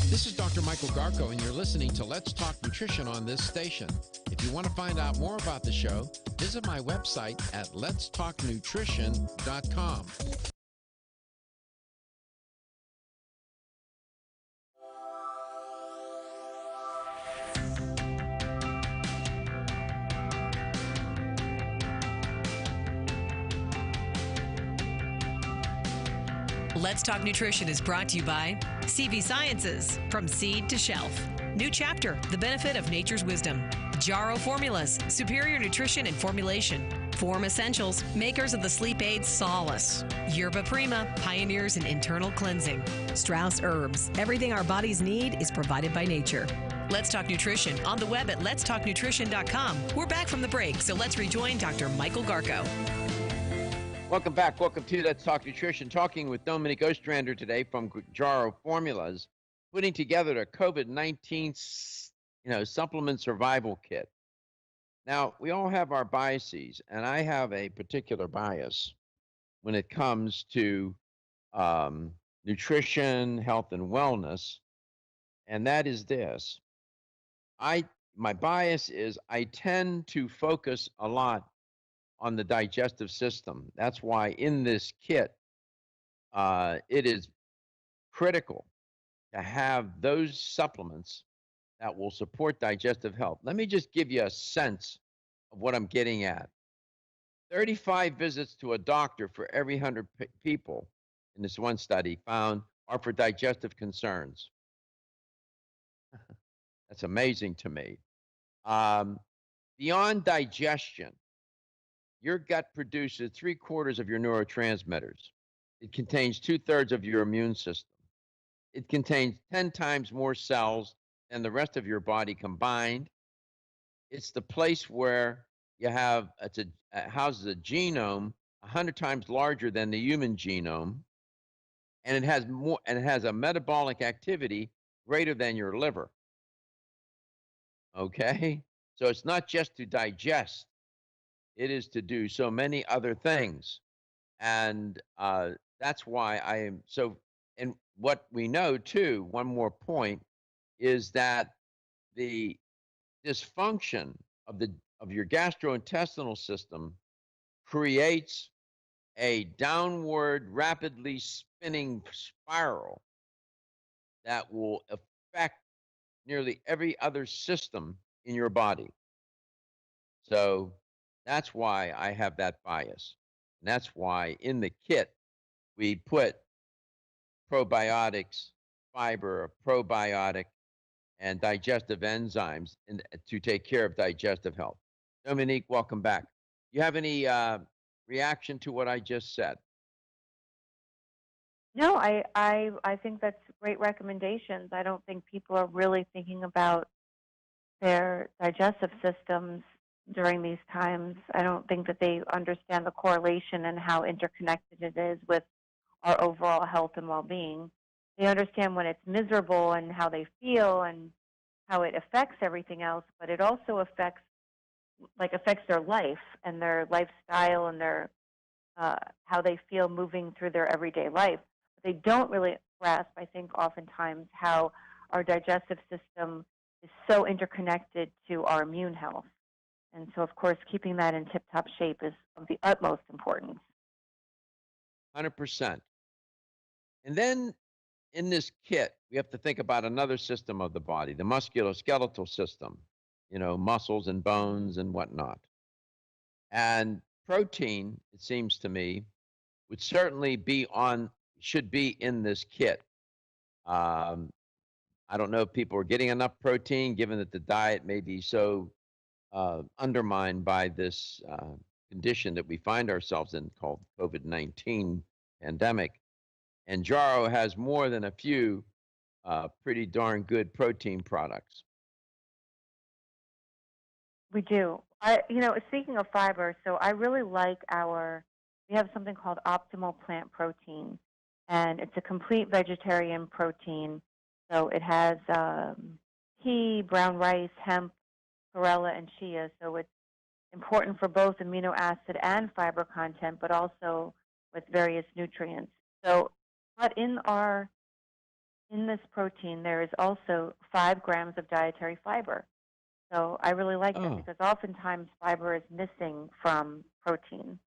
This is Dr. Michael Garko, and you're listening to Let's Talk Nutrition on this station. If you want to find out more about the show, visit my website at letstalknutrition.com. Let's Talk Nutrition is brought to you by CV Sciences, from seed to shelf. New chapter, the benefit of nature's wisdom. Jarrow Formulas, superior nutrition and formulation. Form Essentials, makers of the sleep aid Solace. Yerba Prima, pioneers in internal cleansing. Strauss Herbs, everything our bodies need is provided by nature. Let's Talk Nutrition on the web at letstalknutrition.com. We're back from the break, so let's rejoin Dr. Michael Garko. Welcome back. Welcome to Let's Talk Nutrition. Talking with Dominique Ostrander today from Jarrow Formulas, putting together a COVID-19 supplement survival kit. Now, we all have our biases, and I have a particular bias when it comes to nutrition, health, and wellness, and that is this. My bias is I tend to focus a lot on the digestive system. That's why in this kit, it is critical to have those supplements that will support digestive health. Let me just give you a sense of what I'm getting at. 35 visits to a doctor for every 100 people in this one study found are for digestive concerns. That's amazing to me. Beyond digestion, your gut produces 3/4 of your neurotransmitters. It contains 2/3 of your immune system. It contains 10 times more cells than the rest of your body combined. It's the place where you have, it houses a genome 100 times larger than the human genome, and it has a metabolic activity greater than your liver. Okay? So it's not just to digest. It is to do so many other things. And that's why I am so, and what we know too, one more point, is that the dysfunction of your gastrointestinal system creates a downward, rapidly spinning spiral that will affect nearly every other system in your body. So that's why I have that bias. And that's why in the kit, we put probiotics, fiber, a probiotic, and digestive enzymes to take care of digestive health. Dominique, welcome back. You have any reaction to what I just said? No, I think that's great recommendations. I don't think people are really thinking about their digestive systems during these times. I don't think that they understand the correlation and how interconnected it is with our overall health and well-being. They understand when it's miserable and how they feel and how it affects everything else, but it also affects their life and their lifestyle and their how they feel moving through their everyday life. But they don't really grasp, I think, oftentimes how our digestive system is so interconnected to our immune health. And so, of course, keeping that in tip-top shape is of the utmost importance. 100%. And then in this kit, we have to think about another system of the body, the musculoskeletal system, muscles and bones and whatnot. And protein, it seems to me, would certainly should be in this kit. I don't know if people are getting enough protein, given that the diet may be so undermined by this condition that we find ourselves in called COVID-19 pandemic. And Jarrow has more than a few pretty darn good protein products. We do. Speaking of fiber, so I really like we have something called Optimal Plant Protein, and it's a complete vegetarian protein. So it has pea, brown rice, hemp, chlorella, and chia. So it's important for both amino acid and fiber content, but also with various nutrients. So, but in this protein, there is also 5 grams of dietary fiber. So I really like that because oftentimes fiber is missing from protein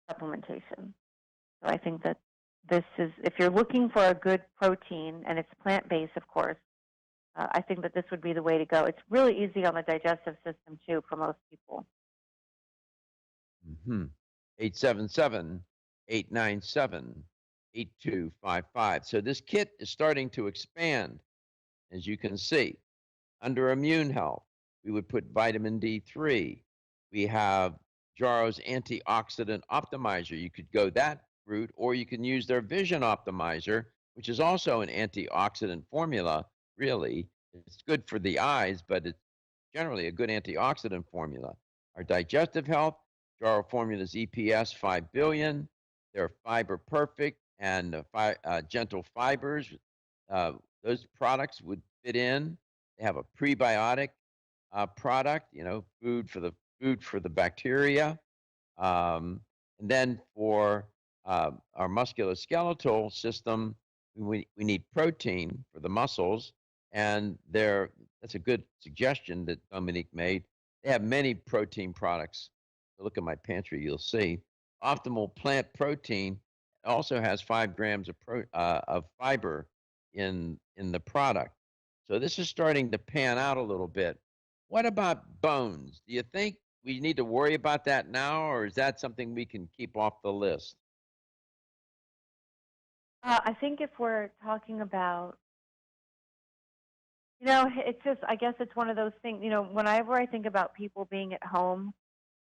supplementation. So I think that this is, if you're looking for a good protein, and it's plant-based, of course, I think that this would be the way to go. It's really easy on the digestive system, too, for most people. 877-897-8820. 8255. So this kit is starting to expand, as you can see. Under immune health, we would put vitamin D3. We have Jaro's antioxidant optimizer. You could go that route, or you can use their vision optimizer, which is also an antioxidant formula, really. It's good for the eyes, but it's generally a good antioxidant formula. Our digestive health, Jaro Formula's EPS 5 billion. They're fiber perfect and gentle fibers. Those products would fit in. They have a prebiotic product, food for the bacteria. And then for our musculoskeletal system, we need protein for the muscles. And that's a good suggestion that Dominique made. They have many protein products. Look at my pantry, you'll see. Optimal plant protein also has 5 grams of fiber in the product. So this is starting to pan out a little bit. What about bones? Do you think we need to worry about that now, or is that something we can keep off the list? I think if we're talking about, it's just, I guess it's one of those things, whenever I think about people being at home,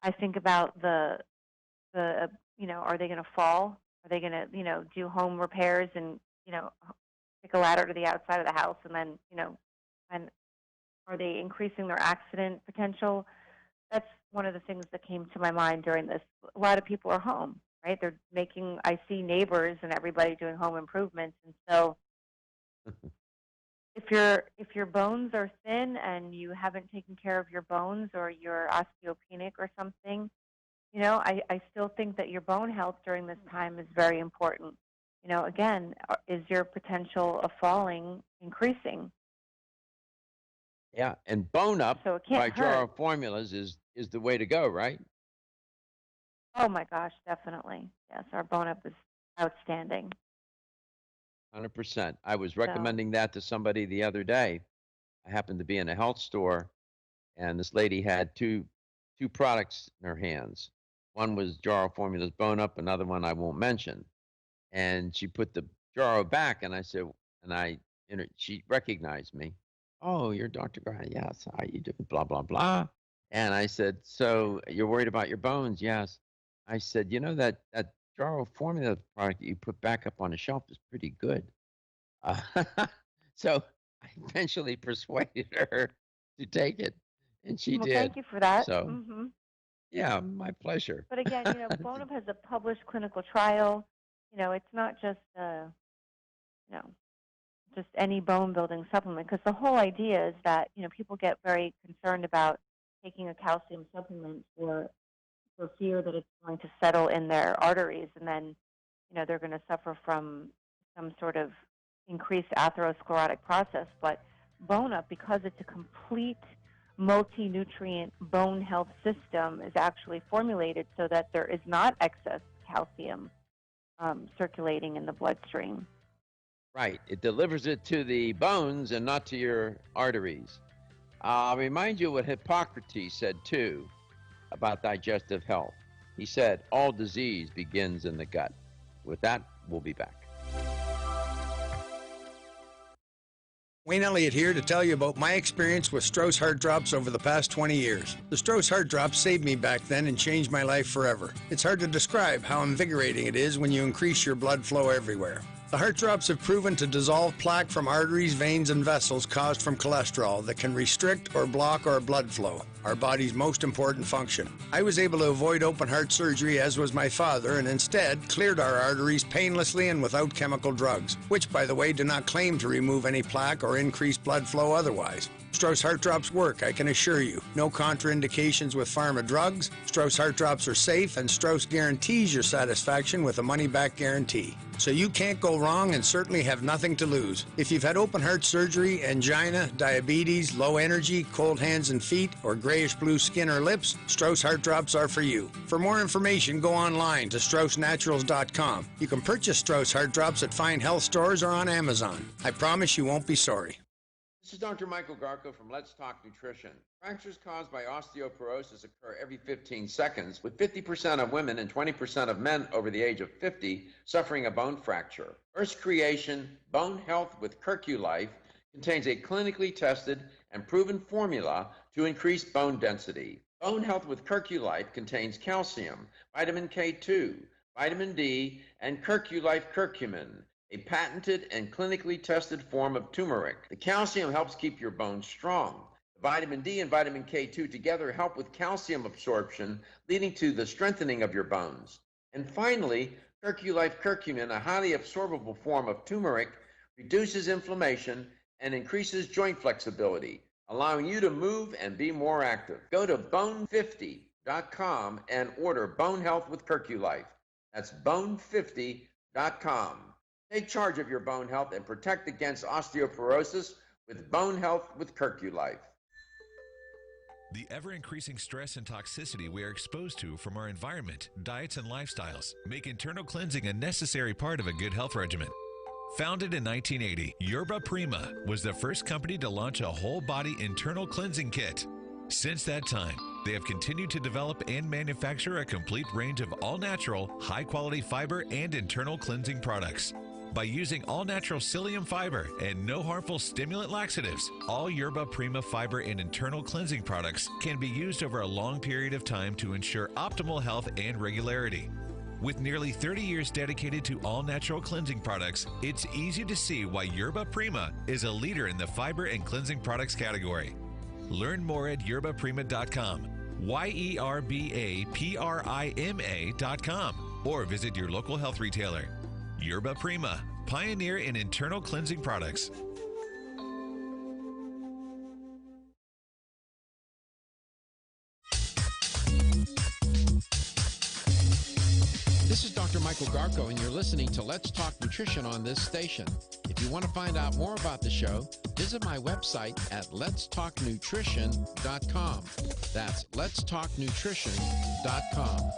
I think about the are they going to fall? Are they going to, do home repairs and, take a ladder to the outside of the house and then, and are they increasing their accident potential? That's one of the things that came to my mind during this. A lot of people are home, right? I see neighbors and everybody doing home improvements. And so if your bones are thin and you haven't taken care of your bones or you're osteopenic or something, I still think that your bone health during this time is very important. Again, is your potential of falling increasing? Yeah, and Bone Up So it by can't hurt. Jaro Formulas is the way to go, right? Oh my gosh, definitely. Yes, our Bone Up is outstanding. 100%. I was So recommending that to somebody the other day. I happened to be in a health store, and this lady had two products in her hands. One was Jaro Formula's Bone Up, another one I won't mention. And she put the Jaro back, and I said, she recognized me. Oh, you're Dr. Grant. Yes. How you doing? Blah, blah, blah. And I said, so you're worried about your bones? Yes. I said, that Jaro Formula product that you put back up on the shelf is pretty good. So I eventually persuaded her to take it, and she well, did. thank you for that. So, yeah, my pleasure. But again, Bone Up has a published clinical trial. It's not just just any bone building supplement, because the whole idea is that people get very concerned about taking a calcium supplement for fear that it's going to settle in their arteries, and then they're going to suffer from some sort of increased atherosclerotic process. But Bone Up, because it's a complete multi-nutrient bone health system, is actually formulated so that there is not excess calcium circulating in the bloodstream. Right. It delivers it to the bones and not to your arteries. I'll remind you what Hippocrates said, too, about digestive health. He said, all disease begins in the gut. With that, we'll be back. Wayne Elliott here to tell you about my experience with Strauss Heart Drops over the past 20 years. The Strauss Heart Drops saved me back then and changed my life forever. It's hard to describe how invigorating it is when you increase your blood flow everywhere. The heart drops have proven to dissolve plaque from arteries, veins, and vessels caused from cholesterol that can restrict or block our blood flow, our body's most important function. I was able to avoid open heart surgery, as was my father, and instead cleared our arteries painlessly and without chemical drugs, which, by the way, do not claim to remove any plaque or increase blood flow otherwise. Strauss Heart Drops work, I can assure you. No contraindications with pharma drugs. Strauss Heart Drops are safe, and Strauss guarantees your satisfaction with a money-back guarantee. So you can't go wrong and certainly have nothing to lose. If you've had open heart surgery, angina, diabetes, low energy, cold hands and feet, or grayish-blue skin or lips, Strauss Heart Drops are for you. For more information, go online to StraussNaturals.com. You can purchase Strauss Heart Drops at fine health stores or on Amazon. I promise you won't be sorry. This is Dr. Michael Garko from Let's Talk Nutrition. Fractures caused by osteoporosis occur every 15 seconds, with 50% of women and 20% of men over the age of 50 suffering a bone fracture. Earth's creation, Bone Health with Life, contains a clinically tested and proven formula to increase bone density. Bone Health with Life contains calcium, vitamin K2, vitamin D, and Life curcumin, a patented and clinically tested form of turmeric. The calcium helps keep your bones strong. Vitamin D and vitamin K2 together help with calcium absorption, leading to the strengthening of your bones. And finally, Life curcumin, a highly absorbable form of turmeric, reduces inflammation and increases joint flexibility, allowing you to move and be more active. Go to bone50.com and order Bone Health with Life. That's bone50.com. Take charge of your bone health and protect against osteoporosis with Bone Health with Life. The ever-increasing stress and toxicity we are exposed to from our environment, diets, and lifestyles make internal cleansing a necessary part of a good health regimen. Founded in 1980, Yerba Prima was the first company to launch a whole-body internal cleansing kit. Since that time, they have continued to develop and manufacture a complete range of all-natural, high-quality fiber and internal cleansing products. By using all-natural psyllium fiber and no harmful stimulant laxatives, all Yerba Prima fiber and internal cleansing products can be used over a long period of time to ensure optimal health and regularity. With nearly 30 years dedicated to all-natural cleansing products, it's easy to see why Yerba Prima is a leader in the fiber and cleansing products category. Learn more at yerbaprima.com, YERBAPRIMA.com, or visit your local health retailer. Yerba Prima, pioneer in internal cleansing products. This is Dr. Michael Garko, and you're listening to Let's Talk Nutrition on this station. If you want to find out more about the show, visit my website at letstalknutrition.com. That's letstalknutrition.com.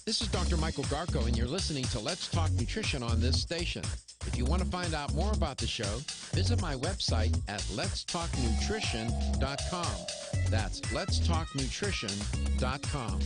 This is Dr. Michael Garko, and you're listening to Let's Talk Nutrition on this station. If you want to find out more about the show, visit my website at letstalknutrition.com. That's letstalknutrition.com.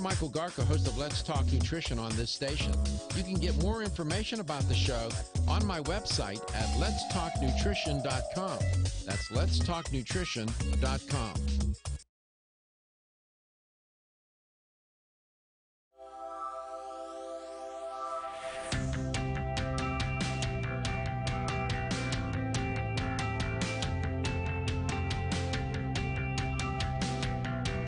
Michael Garko, host of Let's Talk Nutrition on this station. You can get more information about the show on my website at letstalknutrition.com. That's letstalknutrition.com.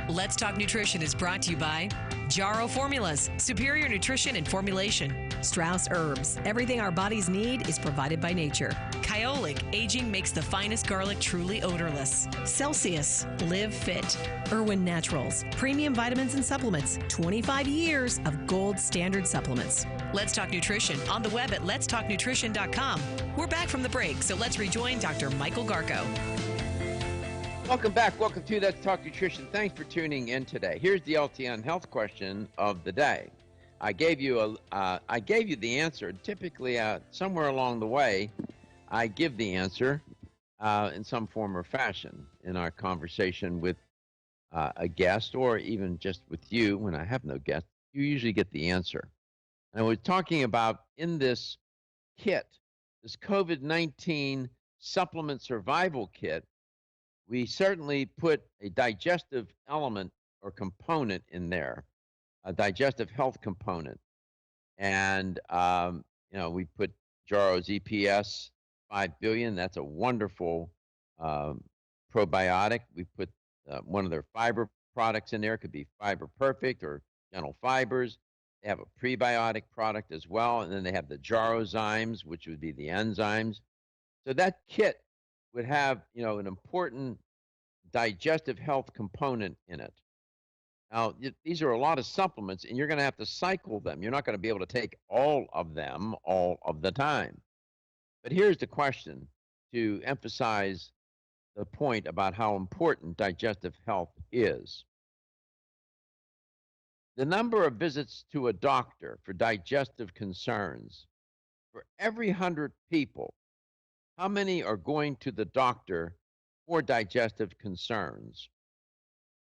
Let's Talk Nutrition is brought to you by Jarrow Formulas, superior nutrition and formulation. Strauss Herbs, everything our bodies need is provided by nature. Kyolic, aging makes the finest garlic truly odorless. Celsius, live fit. Irwin Naturals, premium vitamins and supplements. 25 years of gold standard supplements. Let's Talk Nutrition on the web at letstalknutrition.com. We're back from the break, so let's rejoin Dr. Michael Garko. Welcome back. Welcome to Let's Talk Nutrition. Thanks for tuning in today. Here's the LTN health question of the day. I gave you the answer. Typically, somewhere along the way, I give the answer in some form or fashion in our conversation with a guest or even just with you when I have no guest, you usually get the answer. And we're talking about in this kit, this COVID-19 supplement survival kit, we certainly put a digestive element or component in there, a digestive health component. And, we put Jaro's EPS 5 billion. That's a wonderful um, probiotic. We put one of their fiber products in there. It could be Fiber Perfect or Gentle Fibers. They have a prebiotic product as well. And then they have the Jarozymes, which would be the enzymes. So that kit would have, an important digestive health component in it. Now, these are a lot of supplements, and you're going to have to cycle them. You're not going to be able to take all of them all of the time. But here's the question to emphasize the point about how important digestive health is. The number of visits to a doctor for digestive concerns, for every 100 people, how many are going to the doctor for digestive concerns?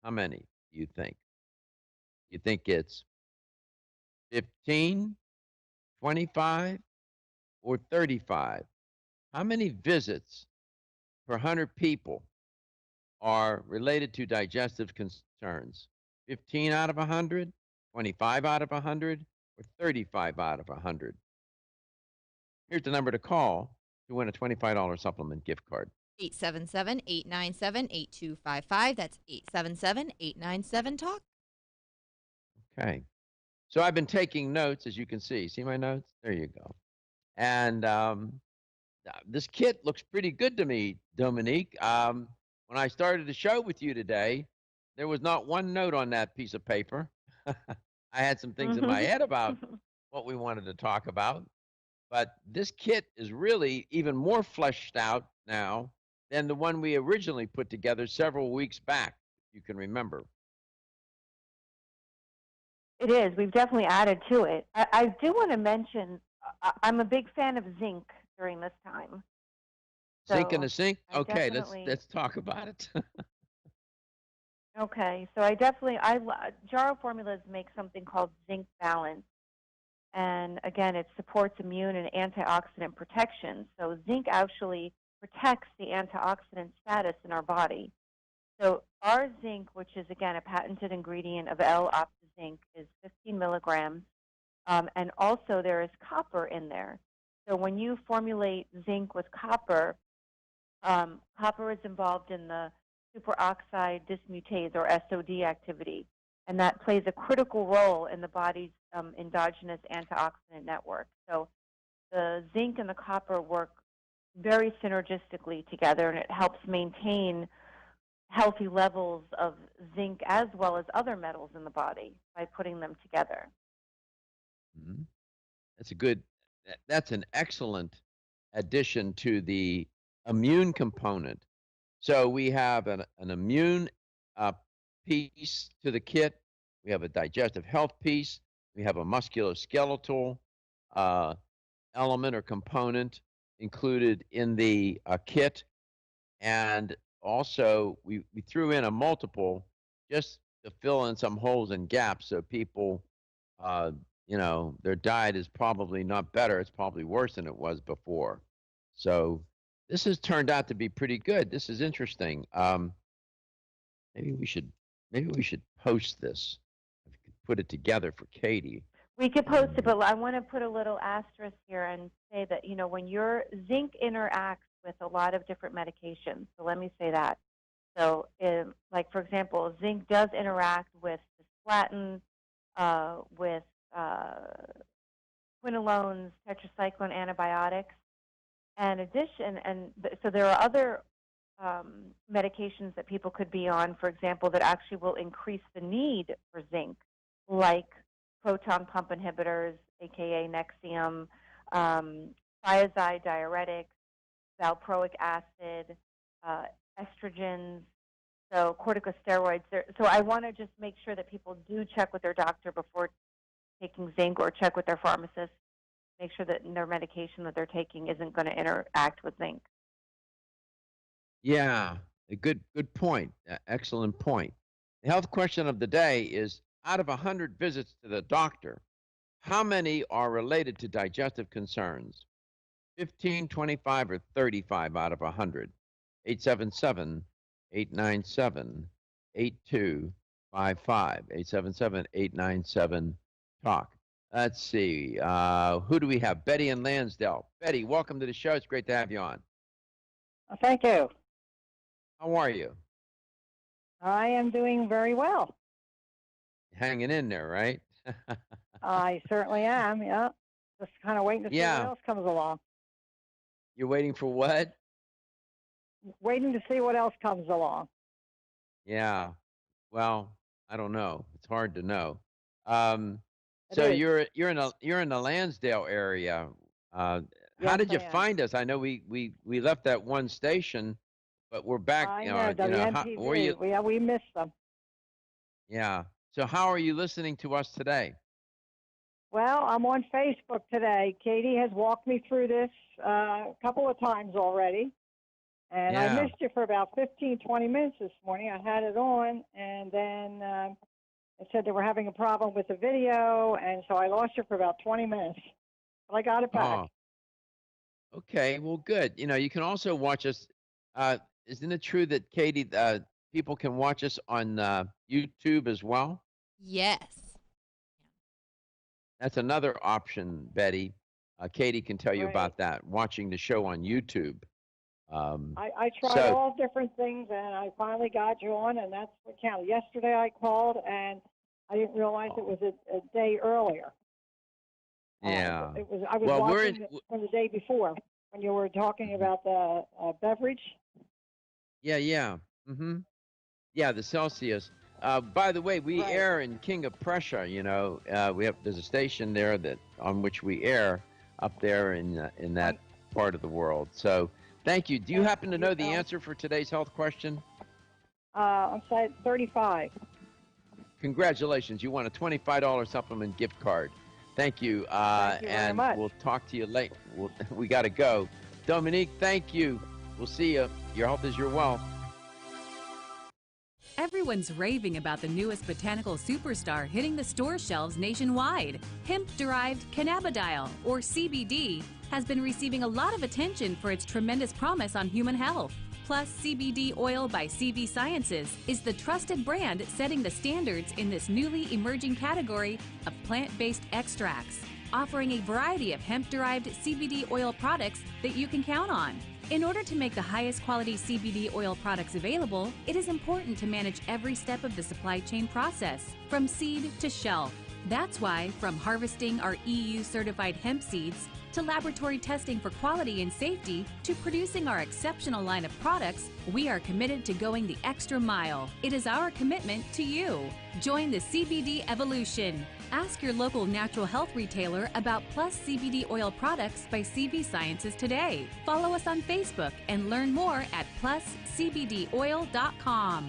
How many do you think? You think it's 15, 25, or 35? How many visits per 100 people are related to digestive concerns? 15 out of 100, 25 out of 100, or 35 out of 100? Here's the number to call to win a $25 supplement gift card. 877-897-8255. That's 877-897-TALK. Okay. So I've been taking notes, as you can see. See my notes? There you go. And this kit looks pretty good to me, Dominique. When I started the show with you today, there was not one note on that piece of paper. I had some things in my head about what we wanted to talk about. But this kit is really even more fleshed out now than the one we originally put together several weeks back, if you can remember. It is. We've definitely added to it. I do want to mention I'm a big fan of zinc during this time. Zinc in So the sink? I Okay, definitely let's talk about it. okay. So Jaro Formulas make something called Zinc Balance, and again, it supports immune and antioxidant protection. So zinc actually protects the antioxidant status in our body. So our zinc, which is again a patented ingredient of L-Optizinc, is 15 milligrams, and also there is copper in there. So when you formulate zinc with copper, copper is involved in the superoxide dismutase or SOD activity, and that plays a critical role in the body's endogenous antioxidant network. So the zinc and the copper work very synergistically together, and it helps maintain healthy levels of zinc as well as other metals in the body by putting them together. Mhm. That's an excellent addition to the immune component. So we have an immune piece to the kit. We have a digestive health piece. We have a musculoskeletal element or component included in the kit. And also, we threw in a multiple just to fill in some holes and gaps so people, their diet is probably not better. It's probably worse than it was before. So this has turned out to be pretty good. This is interesting. Maybe we should post this. I could put it together for Katie. We could post it, but I want to put a little asterisk here and say that, when your zinc interacts with a lot of different medications. So let me say that. So, like, for example, zinc does interact with cisplatin, with quinolones, tetracycline antibiotics. So there are other medications that people could be on, for example, that actually will increase the need for zinc, like proton pump inhibitors, aka Nexium, thiazide diuretics, valproic acid, estrogens, so corticosteroids. So I want to just make sure that people do check with their doctor before taking zinc, or check with their pharmacist, make sure that their medication that they're taking isn't going to interact with zinc. Yeah, a good point. Excellent point. The health question of the day is, out of 100 visits to the doctor, how many are related to digestive concerns? 15, 25, or 35 out of 100? 877 897 8255. 877 897 TALK. Let's see. Who do we have? Betty in Lansdale. Betty, welcome to the show. It's great to have you on. Thank you. How are you? I am doing very well. Hanging in there, right? I certainly am, yeah. Just kind of waiting to see what else comes along. You're waiting for what? Waiting to see what else comes along. Yeah. Well, I don't know. It's hard to know. It So is. you're in the Lansdale area. How Yes, did you I am. find us? I know we left that one station, but we're back. I know, WNTV. Where you? We missed them. Yeah. So how are you listening to us today? Well, I'm on Facebook today. Katie has walked me through this a couple of times already. And I Yeah. missed you for about 15, 20 minutes this morning. I had it on, and then it said they were having a problem with the video, and so I lost you for about 20 minutes. But I got it back. Oh. Okay. Well, good. You can also watch us. Isn't it true that Katie, people can watch us on YouTube as well? Yes. That's another option, Betty. Katie can tell you Right. about that, watching the show on YouTube. I tried all different things, and I finally got you on, and that's what counted. Yesterday I called, and I didn't realize it was a day earlier. Yeah. I was Well, watching it from the day before when you were talking about the beverage. Yeah. Mm-hmm. Yeah, the Celsius. By the way, we air in King of Prussia. There's a station there on which we air up there in that part of the world. So, thank you. Do you happen to know the answer for today's health question? I'm saying 35. Congratulations! You won a $25 supplement gift card. Thank you. Thank you very and much. we'll talk to you later. We got to go. Dominique, thank you. We'll see you. Your health is your wealth. Everyone's raving about the newest botanical superstar hitting the store shelves nationwide. Hemp-derived cannabidiol, or CBD, has been receiving a lot of attention for its tremendous promise on human health. Plus, CBD Oil by CV Sciences is the trusted brand setting the standards in this newly emerging category of plant-based extracts, offering a variety of hemp-derived CBD oil products that you can count on. In order to make the highest quality CBD oil products available, it is important to manage every step of the supply chain process, from seed to shelf. That's why, from harvesting our EU-certified hemp seeds, to laboratory testing for quality and safety, to producing our exceptional line of products, we are committed to going the extra mile. It is our commitment to you. Join the CBD evolution. Ask your local natural health retailer about Plus CBD oil products by CV Sciences today. Follow us on Facebook and learn more at pluscbdoil.com.